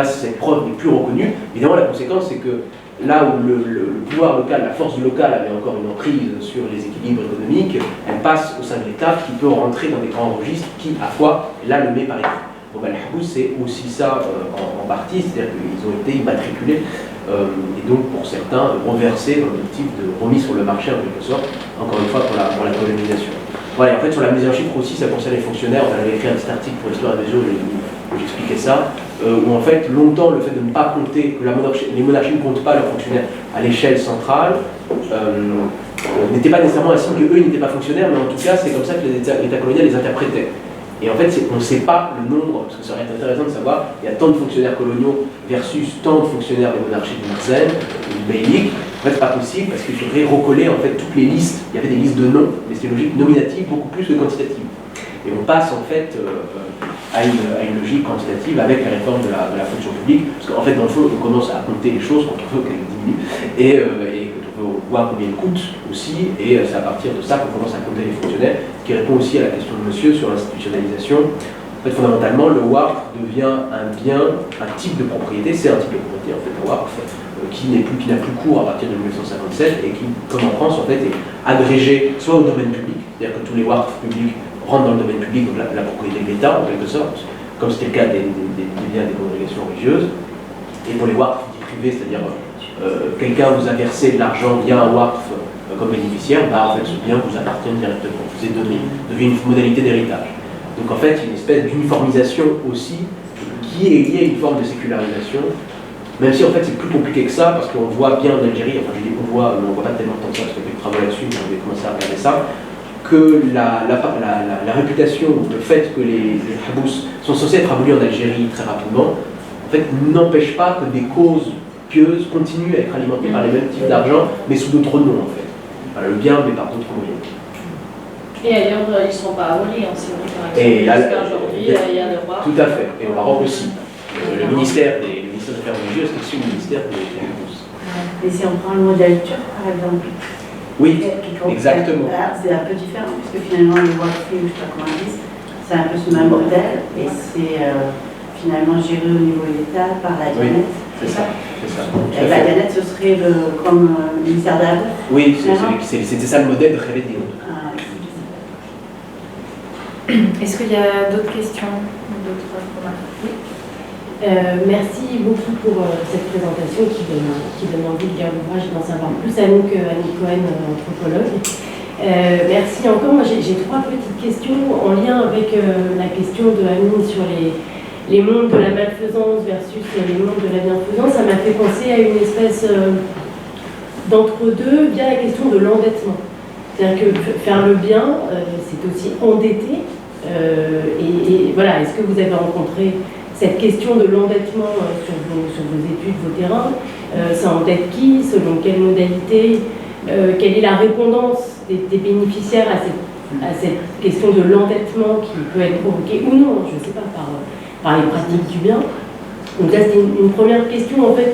cette preuve n'est plus reconnue. Évidemment, la conséquence, c'est que là où le pouvoir local, la force du local avait encore une emprise sur les équilibres économiques, elle passe au sein de l'État qui peut rentrer dans des grands registres qui, à fois, là, le met par écrit. Bon, les habous, c'est aussi ça en partie, c'est-à-dire qu'ils ont été immatriculés et donc pour certains reversés dans l'objectif de remis sur le marché en quelque sorte, encore une fois pour la colonisation. Voilà, en fait sur la mise en chiffre aussi, ça concerne les fonctionnaires. On avait écrit un petit article pour l'histoire des Géos où j'expliquais ça, où en fait longtemps le fait de ne pas compter, que les monarchies ne comptent pas leurs fonctionnaires à l'échelle centrale, n'était pas nécessairement un signe qu'eux n'étaient pas fonctionnaires, mais en tout cas c'est comme ça que l'État colonial les interprétait. Et en fait, on ne sait pas le nombre, parce que ça aurait été intéressant de savoir, il y a tant de fonctionnaires coloniaux versus tant de fonctionnaires des monarchies du Marzen, du Beylik. En fait, c'est pas possible, parce qu'il faudrait recoller en fait toutes les listes. Il y avait des listes de noms, mais c'était une logique nominative beaucoup plus que quantitative. Et on passe en fait à une logique quantitative avec la réforme de la fonction publique, parce qu'en fait, dans le fond, on commence à compter les choses quand on veut qu'elles diminuent, et on peut voir combien ils coûtent aussi, et c'est à partir de ça qu'on commence à compter les fonctionnaires, ce qui répond aussi à la question de monsieur sur l'institutionnalisation. En fait, fondamentalement, le WARF devient un bien, un type de propriété, c'est un type de propriété en fait, le WARF, qui n'a plus cours à partir de 1957 et qui, comme en France, en fait, est agrégé soit au domaine public, c'est-à-dire que tous les WARF publics rentrent dans le domaine public, donc la propriété de l'État en quelque sorte, comme c'était le cas des biens des congrégations religieuses, et pour les WARF privés, c'est-à-dire quelqu'un vous a versé de l'argent via un WARF comme bénéficiaire, en fait ce bien vous appartient directement, vous est donné, devient une modalité d'héritage. Donc en fait, il y a une espèce d'uniformisation aussi qui est liée à une forme de sécularisation, même si en fait c'est plus compliqué que ça, parce qu'on voit bien en Algérie, enfin je dis on voit, mais on ne voit pas tellement tant que ça, parce qu'il y a des travaux là-dessus, mais on va commencer à regarder ça, que la réputation, le fait que les habous sont censés être abolis en Algérie très rapidement, en fait n'empêche pas que des causes pieuses continuent à être alimentées par les mêmes types d'argent, mais sous d'autres noms en fait. Enfin, le bien, mais par d'autres moyens. Et ailleurs, ils ne sont pas abolis en Syrie, par exemple. Jusqu'à aujourd'hui, il y a le roi. Tout à fait, et au Maroc aussi. Le ministère des Affaires religieuses, c'est aussi le ministère des habous. Et si on prend le modèle turc, par exemple, Oui, exactement. C'est un peu différent, puisque finalement, les voies free, je sais pas comment on dit, c'est un peu ce même modèle, et c'est finalement géré au niveau de l'État par la Oui, Dianet. c'est ça. Et la Dianet, ce serait comme le ministère de la Bourse. Oui, c'était ça le modèle de Revetti. Est-ce qu'il y a d'autres questions, d'autres remarques? Oui. Merci beaucoup pour cette présentation qui donne envie de lire l'ouvrage et d'en savoir plus à nous qu'Annie Cohen, anthropologue. Merci encore. Moi, j'ai trois petites questions en lien avec la question de Annie sur les mondes de la malfaisance versus les mondes de la bienfaisance. Ça m'a fait penser à une espèce d'entre-deux via la question de l'endettement. C'est-à-dire que faire le bien, c'est aussi endetter. Et voilà, est-ce que vous avez rencontré cette question de l'endettement sur vos études, vos terrains? Ça endette qui? Selon quelle modalité? Quelle est la répondance des bénéficiaires à cette question de l'endettement qui peut être provoquée ou non, je ne sais pas, par les pratiques du bien? Donc là, c'est une première question en fait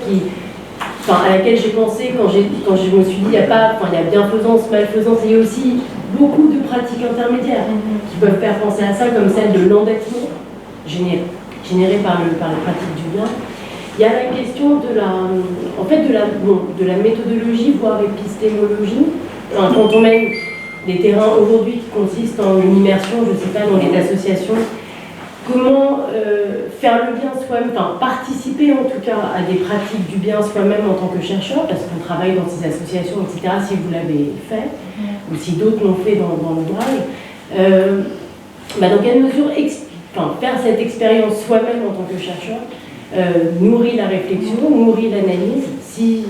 à laquelle j'ai pensé quand je me suis dit il y a bienfaisance, malfaisance, et il y a aussi beaucoup de pratiques intermédiaires qui peuvent faire penser à ça, comme celle de l'endettement généré par les pratiques du bien. Il y a la question de la méthodologie, voire épistémologie. Quand on mène des terrains aujourd'hui qui consistent en une immersion, je ne sais pas, dans les associations, comment faire le bien soi-même, participer en tout cas à des pratiques du bien soi-même en tant que chercheur, parce qu'on travaille dans ces associations, etc., si vous l'avez fait, ou si d'autres l'ont fait dans l'ouvrage. Dans quelle mesure faire cette expérience soi-même en tant que chercheur nourrit la réflexion, nourrit l'analyse, si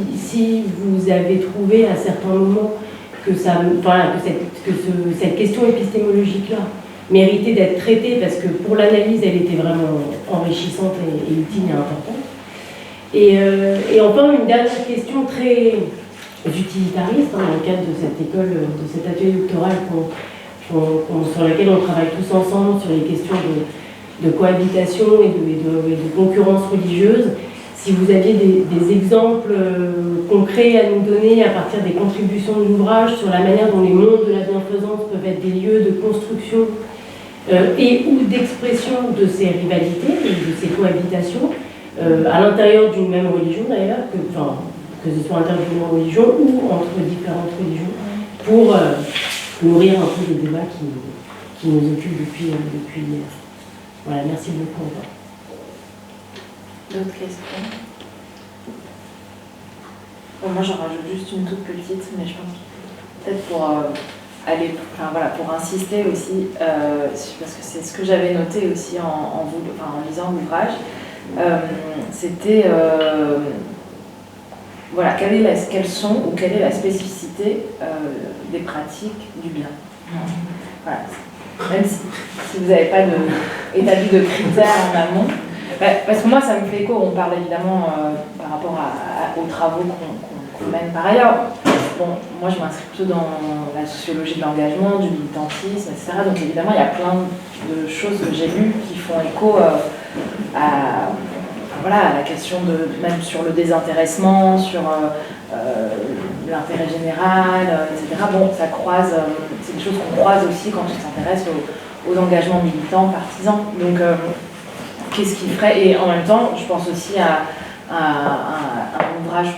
vous avez trouvé à certains moments que cette question épistémologique-là méritait d'être traitée parce que pour l'analyse, elle était vraiment enrichissante et utile et importante. Et enfin, une dernière question très utilitariste dans le cadre de cette école, de cet atelier doctoral sur laquelle on travaille tous ensemble sur les questions de cohabitation et de concurrence religieuse. Si vous aviez des exemples concrets à nous donner à partir des contributions de l'ouvrage sur la manière dont les mondes de la bienfaisance peuvent être des lieux de construction et ou d'expression de ces rivalités et de ces cohabitations, à l'intérieur d'une même religion d'ailleurs, que ce soit à l'intérieur d'une même religion ou entre différentes religions, pour nourrir un peu les débats qui nous occupent depuis hier. Voilà, merci beaucoup. D'autres questions? Moi j'en rajoute juste une toute petite, mais je pense que peut-être pour insister aussi, parce que c'est ce que j'avais noté aussi en lisant l'ouvrage, c'était quelles sont ou quelle est la spécificité des pratiques du bien. Voilà. Même si vous n'avez pas établi de critères en amont, parce que moi ça me fait écho, on parle évidemment par rapport aux travaux qu'on mène par ailleurs. Bon, moi je m'inscris plutôt dans la sociologie de l'engagement, du militantisme, etc. Donc évidemment il y a plein de choses que j'ai lues qui font écho à la question même sur le désintéressement, sur l'intérêt général, etc. Bon, ça croise, c'est des choses qu'on croise aussi quand on s'intéresse aux engagements militants, partisans. Donc qu'est-ce qui ferait, et en même temps je pense aussi à un ouvrage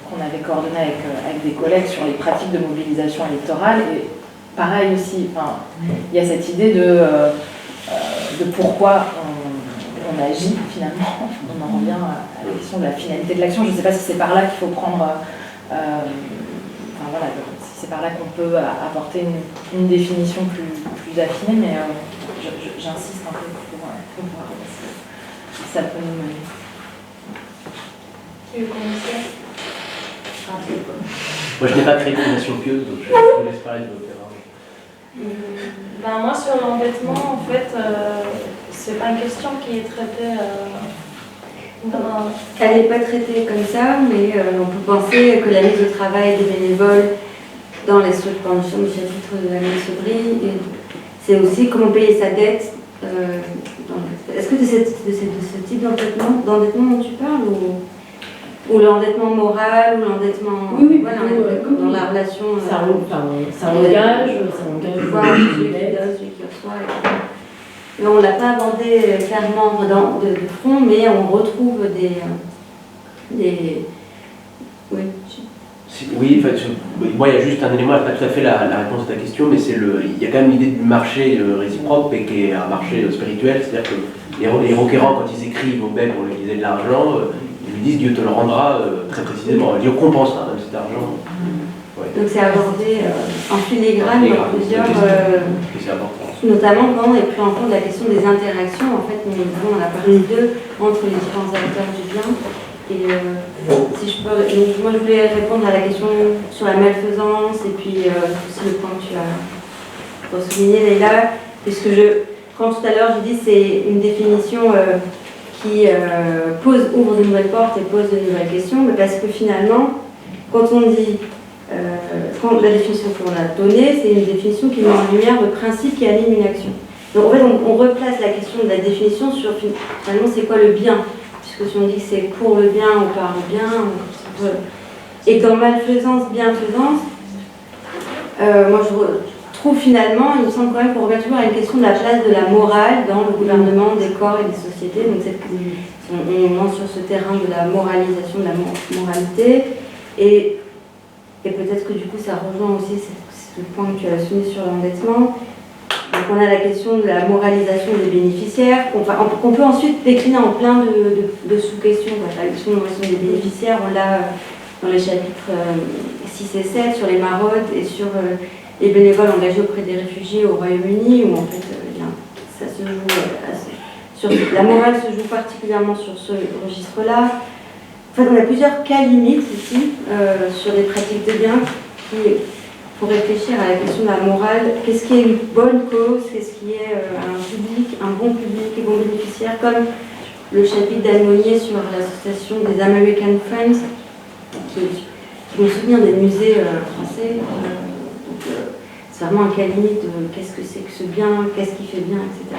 qu'on avait coordonné avec des collègues sur les pratiques de mobilisation électorale, et pareil aussi, il y a cette idée de pourquoi on agit finalement. On en revient à la question de la finalité de l'action. Je ne sais pas si c'est par là qu'il faut prendre, si c'est par là qu'on peut apporter une définition plus affinée, mais j'insiste un peu pour voir si ça peut nous mener. Tu veux commencer? Moi je n'ai pas créé de nation pieuse, donc je vous laisse parler de l'opéra. Moi sur l'endettement, en fait, c'est pas une question qui est traitée Elle n'est pas traitée comme ça, mais on peut penser que la mise au travail des bénévoles dans les subventions du chapitre de la Sobry, c'est aussi comment payer sa dette. Est-ce que de ce type d'endettement dont tu parles ou... ou l'endettement moral, ou l'endettement voilà, dans la relation. Ça engage, voir celui qui donne, celui qui reçoit, etc. Mais on ne l'a pas abordé clairement de front, mais on retrouve des oui. Oui, en fait, moi il y a juste un élément, pas tout à fait la réponse à ta question, mais il y a quand même l'idée du marché réciproque, et qui est un marché spirituel, c'est-à-dire que les requérants, quand ils écrivent au bec pour lui disait de l'argent, ils lui disent Dieu te le rendra très précisément, Dieu compensera même cet argent. Ouais. Donc c'est abordé en filigrane dans plusieurs, notamment quand on est pris en compte la question des interactions, en fait, nous avons dans la partie 2 entre les différents acteurs du bien. Et si je peux, donc moi je voulais répondre à la question sur la malfaisance et puis aussi le point que tu as souligné Leïla, puisque quand tout à l'heure j'ai dit c'est une définition qui ouvre de nouvelles portes et pose de nouvelles questions, mais parce que finalement, quand on dit, la définition qu'on a donnée, c'est une définition qui met en lumière le principe qui anime une action. Donc en fait on replace la question de la définition sur finalement c'est quoi le bien. Puisque si on dit que c'est pour le bien ou par le bien, et dans malfaisance, bienfaisance, moi je trouve finalement, il me semble quand même qu'on revient toujours à une question de la place de la morale dans le gouvernement des corps et des sociétés. Donc on lance sur ce terrain de la moralisation, de la moralité, et peut-être que du coup ça rejoint aussi ce point que tu as souligné sur l'endettement. Donc on a la question de la moralisation des bénéficiaires, qu'on peut ensuite décliner en plein de sous-questions. La question de la moralisation des bénéficiaires, on l'a dans les chapitres 6 et 7 sur les maraudes et sur les bénévoles engagés auprès des réfugiés au Royaume-Uni, où en fait ça se joue la morale se joue particulièrement sur ce registre-là. En fait, on a plusieurs cas limites ici sur des pratiques de bien pour réfléchir à la question de la morale. Qu'est-ce qui est une bonne cause? Qu'est-ce qui est un bon public et bon bénéficiaire? Comme le chapitre d'Almonier sur l'association des American Friends, qui vont soutenir des musées français. C'est vraiment un cas limite de qu'est-ce que c'est que ce bien, qu'est-ce qui fait bien, etc.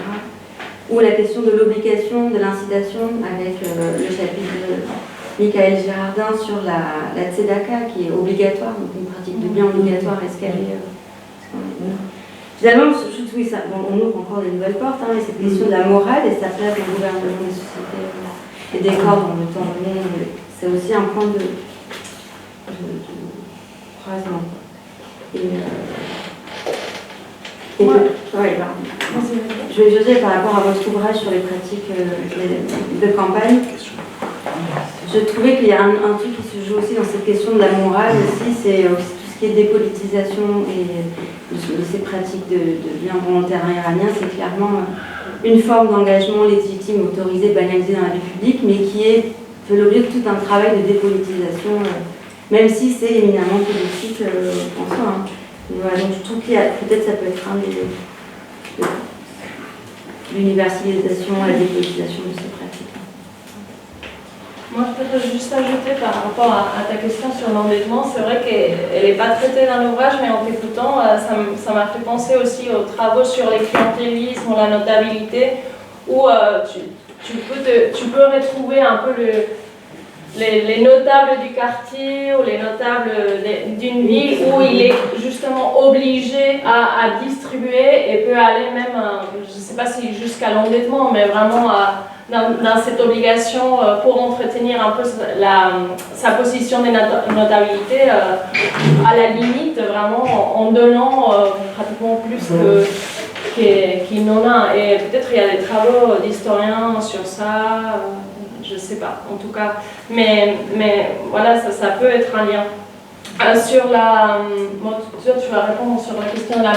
Ou la question de l'obligation, de l'incitation, avec le chapitre de Michael Girardin sur la tzedaka qui est obligatoire, donc une pratique de bien obligatoire. Est-ce qu'elle est. Finalement, oui, on ouvre encore des nouvelles portes, mais cette question de la morale et sa place dans le gouvernement des sociétés et des corps dans le temps du monde, c'est aussi un point de croisement. Je vais juger par rapport à votre ouvrage sur les pratiques de campagne. Je trouvais qu'il y a un truc qui se joue aussi dans cette question de la morale aussi, c'est tout ce qui est dépolitisation et de ces pratiques de bien volontaire iranien, c'est clairement une forme d'engagement légitime, autorisé, banalisé dans la vie publique, mais qui fait l'objet de tout un travail de dépolitisation, même si c'est éminemment politique en soi. Voilà, donc je trouve qu'il y a, peut-être ça peut être un des l'universalisation, la dépolitisation de ces pratiques. Moi, je peux juste ajouter par rapport à ta question sur l'endettement, c'est vrai qu'elle n'est pas traitée dans l'ouvrage, mais en t'écoutant, ça m'a fait penser aussi aux travaux sur les clientélismes ou la notabilité, où tu peux retrouver un peu les notables du quartier ou les notables d'une ville où il est justement obligé à distribuer et peut aller même, je ne sais pas si jusqu'à l'endettement, mais vraiment dans cette obligation pour entretenir un peu sa position de notabilité à la limite, vraiment en donnant pratiquement plus qu'il n'en a. Et peut-être il y a des travaux d'historiens sur ça. Je ne sais pas, en tout cas. Mais voilà, ça peut être un lien. Sur tu vas répondre sur la question de la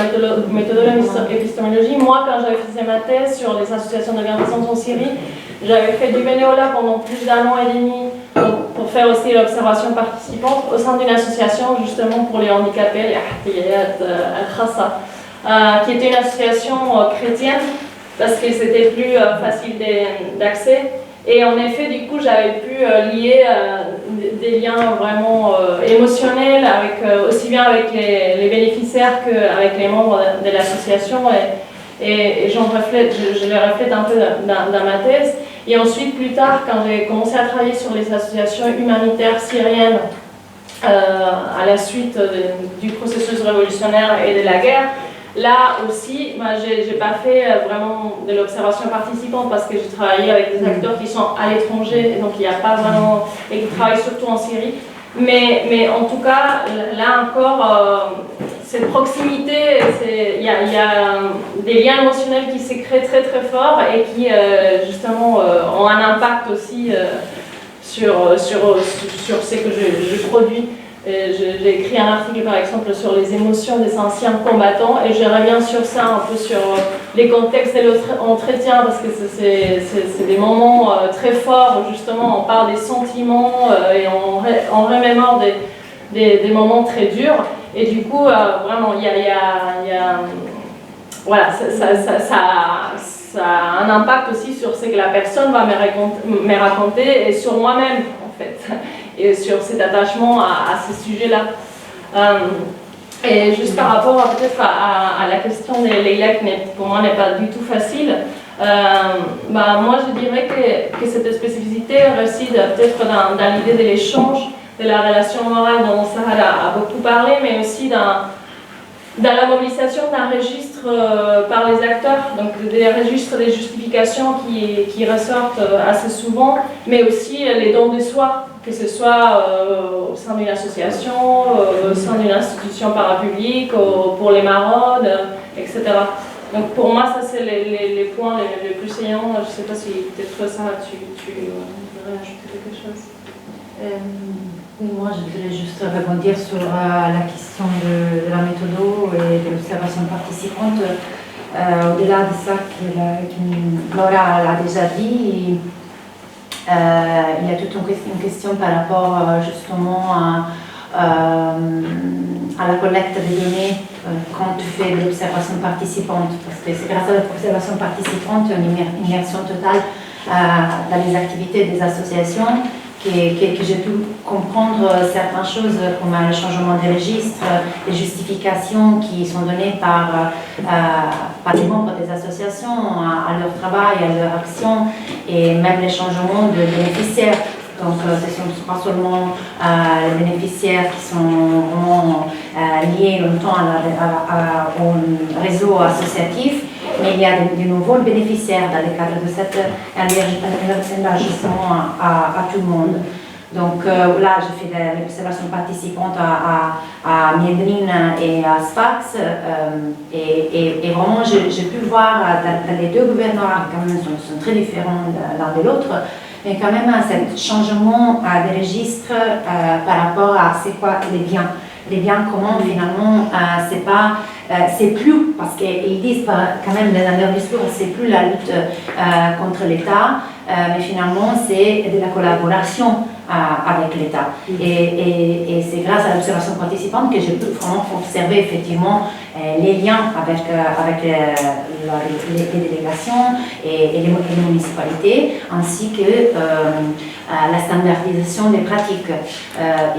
méthodologie épistémologie. Moi, quand j'avais fait ma thèse sur les associations de bienfaisance en Syrie, j'avais fait du bénévolat pendant plus d'1 an et demi pour faire aussi l'observation participante au sein d'une association justement pour les handicapés, les Ahtiyat al-Khassa, qui était une association chrétienne parce que c'était plus facile d'accès. Et en effet, du coup, j'avais pu lier des liens vraiment émotionnels, aussi bien avec les bénéficiaires qu'avec les membres de l'association. Et je les reflète un peu dans ma thèse. Et ensuite, plus tard, quand j'ai commencé à travailler sur les associations humanitaires syriennes, à la suite du processus révolutionnaire et de la guerre, là aussi, j'ai pas fait vraiment de l'observation participante parce que j'ai travaillé avec des acteurs qui sont à l'étranger, donc il n'y a pas vraiment, et qui travaillent surtout en Syrie. Mais en tout cas, là encore, cette proximité, il y a des liens émotionnels qui se créent très très forts et qui justement ont un impact aussi sur ce que je produis. J'ai écrit un article par exemple sur les émotions des anciens combattants et je reviens sur ça, un peu sur les contextes de l'entretien parce que c'est des moments très forts où justement on parle des sentiments et on remémore des moments très durs et du coup vraiment il y a voilà, ça a un impact aussi sur ce que la personne va me raconter et sur moi-même en fait. Et sur cet attachement à ces sujets-là. Et juste par rapport peut-être à la question de Leïla, qui pour moi n'est pas du tout facile, moi je dirais que cette spécificité réside peut-être dans l'idée de l'échange, de la relation morale dont Sahar a beaucoup parlé, mais aussi dans la mobilisation d'un registre par les acteurs, donc des registres des justifications qui ressortent assez souvent, mais aussi les dons de soi, que ce soit au sein d'une association, au sein d'une institution parapublique, pour les maraudes, etc. Donc pour moi, ça c'est les points les plus saillants. Je ne sais pas si peut-être ça, tu voudrais ajouter quelque chose. Moi, je voudrais juste rebondir sur la question de la méthode et de l'observation participante. Au-delà de ça que Laura l'a déjà dit, il y a toute une question par rapport justement à la collecte des données quand tu fais de l'observation participante. Parce que c'est grâce à l'observation participante, une immersion totale dans les activités des associations, que j'ai pu comprendre certaines choses comme le changement des registres, les justifications qui sont données par les membres des associations à leur travail, à leur action, et même les changements de bénéficiaires. Donc ce ne sont pas seulement les bénéficiaires qui sont vraiment liés longtemps au réseau associatif, mais il y a de nouveaux bénéficiaires dans le cadre de cet élargissement à tout le monde. Donc là, j'ai fait de l'observation participante à Miedrine et à Sfax, et vraiment, j'ai pu voir dans les deux gouvernements, quand même, sont très différents l'un de l'autre, mais quand même, ce changement des registres par rapport à c'est quoi les biens. Les biens communs, finalement, c'est plus, parce qu'ils disent quand même dans leur discours, c'est plus la lutte contre l'État, mais finalement, c'est de la collaboration avec l'État. Et c'est grâce à l'observation participante que j'ai pu vraiment observer effectivement les liens avec les délégations et les municipalités, ainsi que la standardisation des pratiques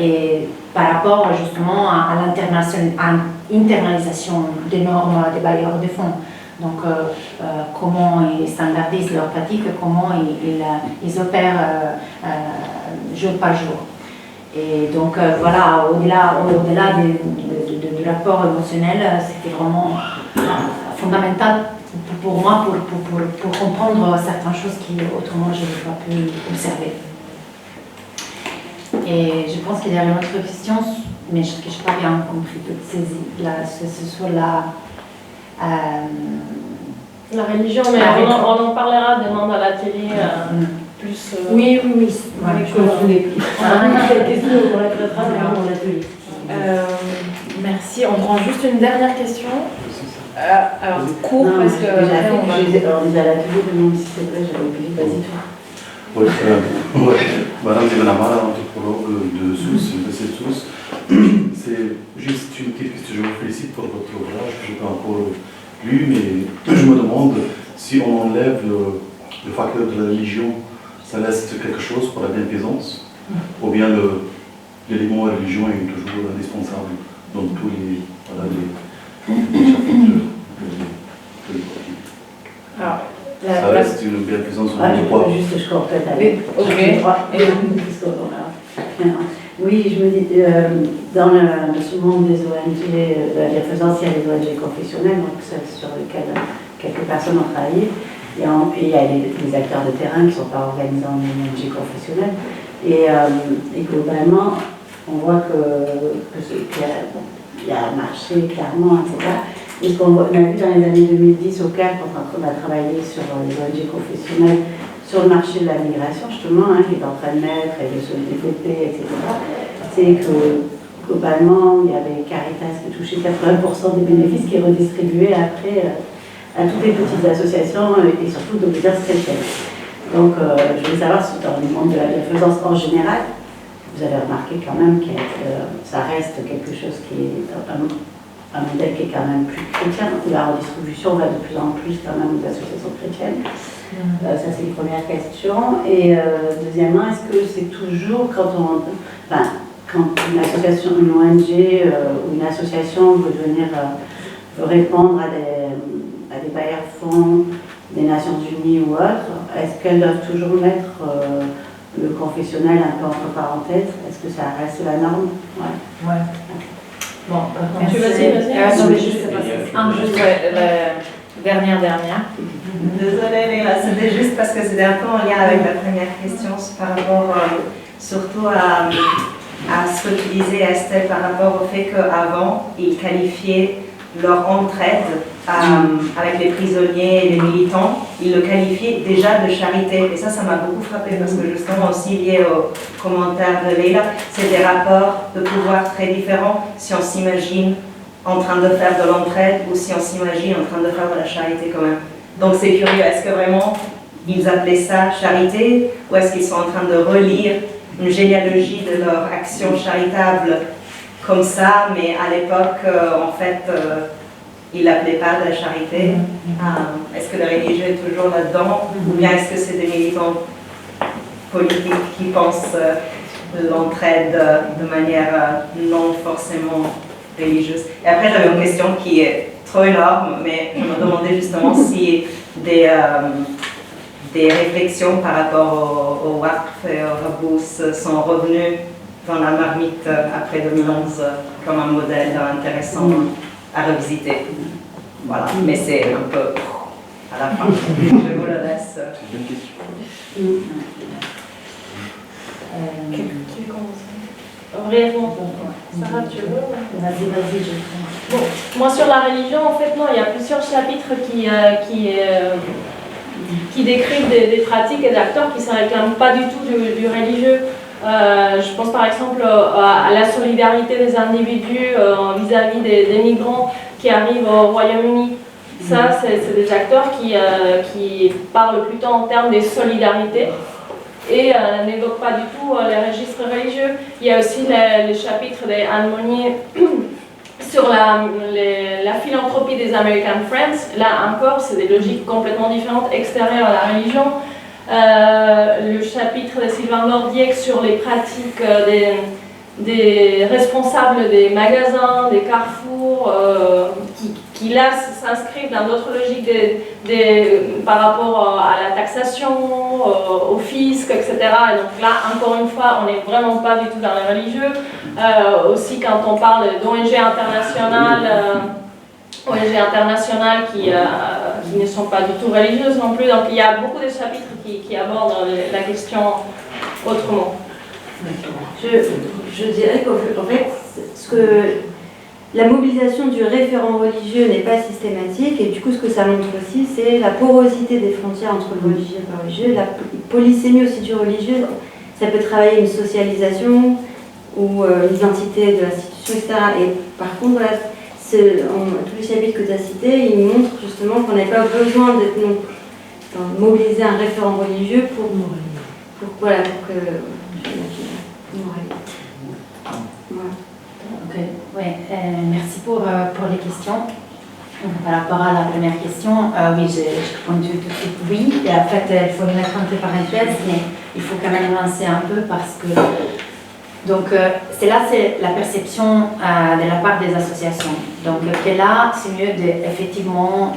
et par rapport justement à l'internalisation des normes des bailleurs de fonds. Donc, comment ils standardisent leurs pratiques, comment ils opèrent jour par jour. Et donc, voilà, au-delà du rapport émotionnel, c'était vraiment fondamental pour moi pour comprendre certaines choses qui autrement je n'aurais pas pu observer. Et je pense qu'il y a une autre question, mais que je n'ai pas bien compris, sur la religion, mais on en parlera demain dans l'atelier plus. Oui. Cette question, on la traitera dans l'atelier. Merci. On prend juste une dernière question. Alors, court, parce que. On les a à l'atelier demain, si c'est vrai, j'avais oublié. Vas-y, toi. Oui, Madame Zivanamara, anthropologue de Sousse, de cette Sousse. C'est juste une petite question. Je vous félicite pour votre ouvrage que je n'ai pas encore lu, mais je me demande si on enlève le facteur de la religion, ça laisse quelque chose pour la bienfaisance, ou bien l'élément religion est toujours indispensable dans tous les chapitres. Alors, la si tu veux bien présenter sur Ah, le droit. juste, je complète avec. Ok. Oui, je me dis, dans ce monde des ONG, de la bienfaisance, il y a les ONG confessionnelles, donc sur lesquelles quelques personnes ont travaillé. Et il y a les acteurs de terrain qui ne sont pas organisés en ONG confessionnelles. Et globalement, on voit qu'il y a un marché, clairement, etc. Et ce qu'on a vu dans les années 2010 au CAP, quand on a travaillé sur les ONG confessionnelles, sur le marché de la migration, justement, qui est en train de naître et de se développer, etc., c'est que globalement, il y avait Caritas qui touchait 80% des bénéfices qui est redistribué après à toutes les petites associations et surtout d'obédience chrétienne. Donc, je voulais savoir si dans le monde de la bienfaisance en général, vous avez remarqué quand même que ça reste quelque chose qui est un modèle qui est quand même plus chrétien, où la redistribution va de plus en plus quand même aux associations chrétiennes. Ça, c'est une première question. Et deuxièmement, est-ce que c'est toujours quand une association, une ONG ou une association veut répondre à des bailleurs fonds des Nations Unies ou autres, est-ce qu'elles doivent toujours mettre le confessionnel un peu entre parenthèses? Est-ce que ça reste la norme? Ouais. Bon, Tu vas-y. juste la dernière. Désolée Léla, c'était juste parce que c'était un peu en lien avec la première question par rapport surtout à ce que tu disais Estelle par rapport au fait qu'avant, ils qualifiaient leur entraide avec les prisonniers et les militants, ils le qualifiaient déjà de charité. Et ça m'a beaucoup frappé parce que justement aussi lié au commentaire de Leila, c'est des rapports de pouvoir très différents si on s'imagine en train de faire de l'entraide ou si on s'imagine en train de faire de la charité quand même. Donc c'est curieux, est-ce que vraiment ils appelaient ça charité ou est-ce qu'ils sont en train de relire une généalogie de leur action charitable comme ça, mais à l'époque, en fait, ils ne l'appelaient pas de la charité. Est-ce que le religieux est toujours là-dedans ou bien est-ce que c'est des militants politiques qui pensent l'entraide de manière non forcément religieuse? Et après, j'avais une question qui est trop énorme, mais je me demandais justement si des réflexions par rapport au WACF et au Rabous sont revenues dans la marmite après 2011 comme un modèle intéressant à revisiter. Voilà, mais c'est un peu à la fin. Je vous le laisse. C'est une bonne question. Qui commence? Brièvement. Sarah, tu veux? Vas-y, Bon, moi sur la religion, en fait, non, il y a plusieurs chapitres qui décrivent des pratiques et d'acteurs qui ne se réclament pas du tout du religieux. Je pense par exemple à la solidarité des individus vis-à-vis des migrants qui arrivent au Royaume-Uni. Ça, c'est des acteurs qui parlent plutôt en termes de solidarité et n'évoquent pas du tout les registres religieux. Il y a aussi le chapitre d'Anne Monnier sur la philanthropie des American Friends. Là encore, c'est des logiques complètement différentes, extérieures à la religion. Le chapitre de Sylvain Nordiec sur les pratiques des responsables des magasins, des carrefours, qui là s'inscrivent dans d'autres logiques par rapport à la taxation, au fisc, etc. Et donc là, encore une fois, on n'est vraiment pas du tout dans les religieux. Aussi, quand on parle d'ONG internationales qui ne sont pas du tout religieuses non plus. Donc il y a beaucoup de chapitres qui abordent la question autrement. Je dirais qu'en fait, la mobilisation du référent religieux n'est pas systématique et du coup ce que ça montre aussi c'est la porosité des frontières entre le religieux et le religieux, la polysémie aussi du religieux, ça peut travailler une socialisation ou l'identité de l'institution, etc. Et par contre, voilà, tous les chapitres que tu as cités, ils montrent justement qu'on n'a pas besoin de mobiliser un référent religieux pour que merci pour les questions. Par rapport à la première question, oui, j'ai répondu tout de suite oui. Et en fait, il faut le mettre entre parenthèses, mais il faut quand même avancer un peu parce que Donc c'est la perception de la part des associations. Donc que là, c'est mieux d'effectivement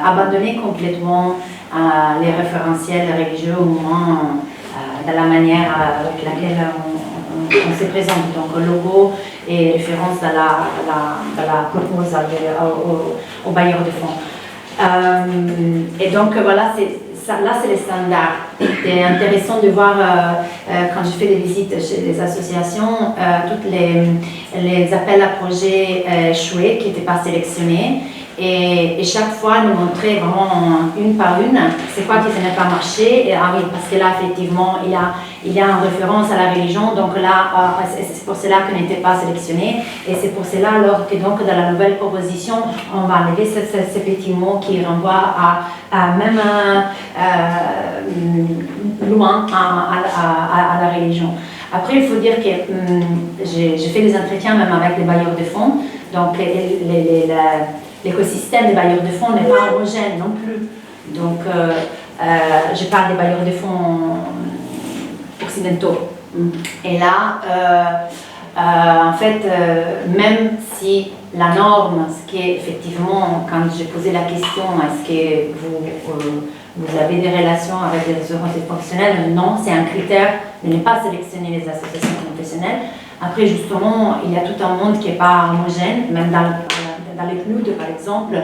abandonner complètement les référentiels religieux, au moins de la manière avec laquelle on se présente. Donc le logo et référence à la proposition au bailleur de fonds. Et donc voilà, là c'est les standards. C'est intéressant de voir quand je fais des visites chez les associations, tous les appels à projets échoués qui n'étaient pas sélectionnés. Et chaque fois, nous montrer vraiment une par une, c'est quoi qui n'a pas marché. Et, ah oui, parce que là, effectivement, il y a une référence à la religion, donc là, c'est pour cela qu'il n'était pas sélectionné. Et c'est pour cela alors que donc, dans la nouvelle proposition, on va enlever ces petits mots qui renvoient à même loin à la religion. Après, il faut dire que j'ai fait des entretiens même avec les bailleurs de fonds, donc l'écosystème des bailleurs de fonds n'est pas homogène non plus. Donc, je parle des bailleurs de fonds occidentaux. Et là, en fait, même si la norme, ce qui est effectivement, quand j'ai posé la question, est-ce que vous avez des relations avec les associations professionnelles? Non, c'est un critère de ne pas sélectionner les associations professionnelles. Après, justement, il y a tout un monde qui n'est pas homogène, même dans les PNUD, par exemple,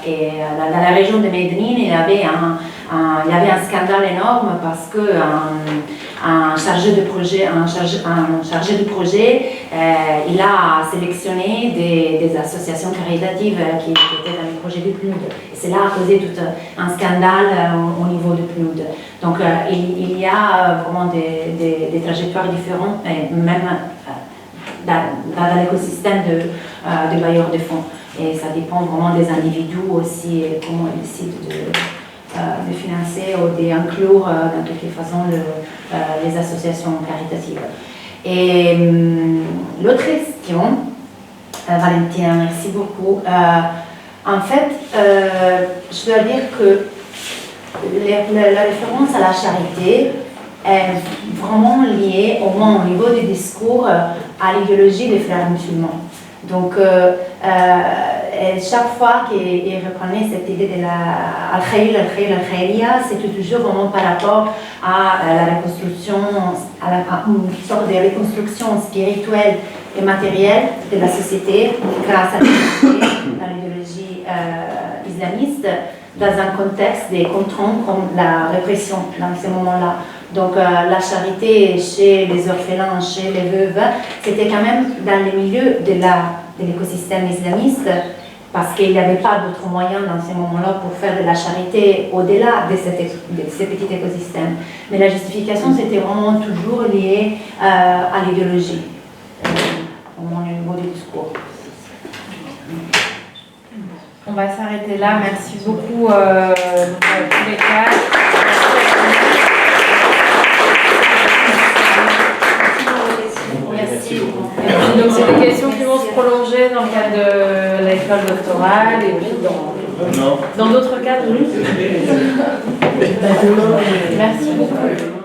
et dans la région de Medellín, il y avait un scandale énorme parce que un chargé de projet, il a sélectionné des associations caritatives qui étaient dans les projets du PNUD. Et cela a causé tout un scandale au niveau du PNUD. Donc il y a vraiment des trajectoires différentes, même dans l'écosystème des bailleurs de fonds. Et ça dépend vraiment des individus aussi, et comment ils décident de financer ou d'inclure dans toutes les façons les associations caritatives. Et l'autre question, Valentina, merci beaucoup. En fait, je dois dire que la référence à la charité est vraiment liée, au moins au niveau du discours, à l'idéologie des frères musulmans. Donc, chaque fois qu'il reprenait cette idée de la al-khayriya, c'était toujours vraiment par rapport à la reconstruction, à une sorte de reconstruction spirituelle et matérielle de la société grâce à l'idéologie islamiste, dans un contexte des contraintes comme la répression dans ces moments-là. Donc la charité chez les orphelins, chez les veuves, c'était quand même dans le milieu de l'écosystème islamiste, parce qu'il n'y avait pas d'autres moyens dans ces moments-là pour faire de la charité au-delà de ces petits écosystèmes. Mais la justification, c'était vraiment toujours lié à l'idéologie, au niveau du discours. On va s'arrêter là. Merci beaucoup à tous les quatre. Merci. Donc c'est des questions qui vont se prolonger dans le cadre de l'école doctorale et puis dans d'autres cadres. Merci beaucoup.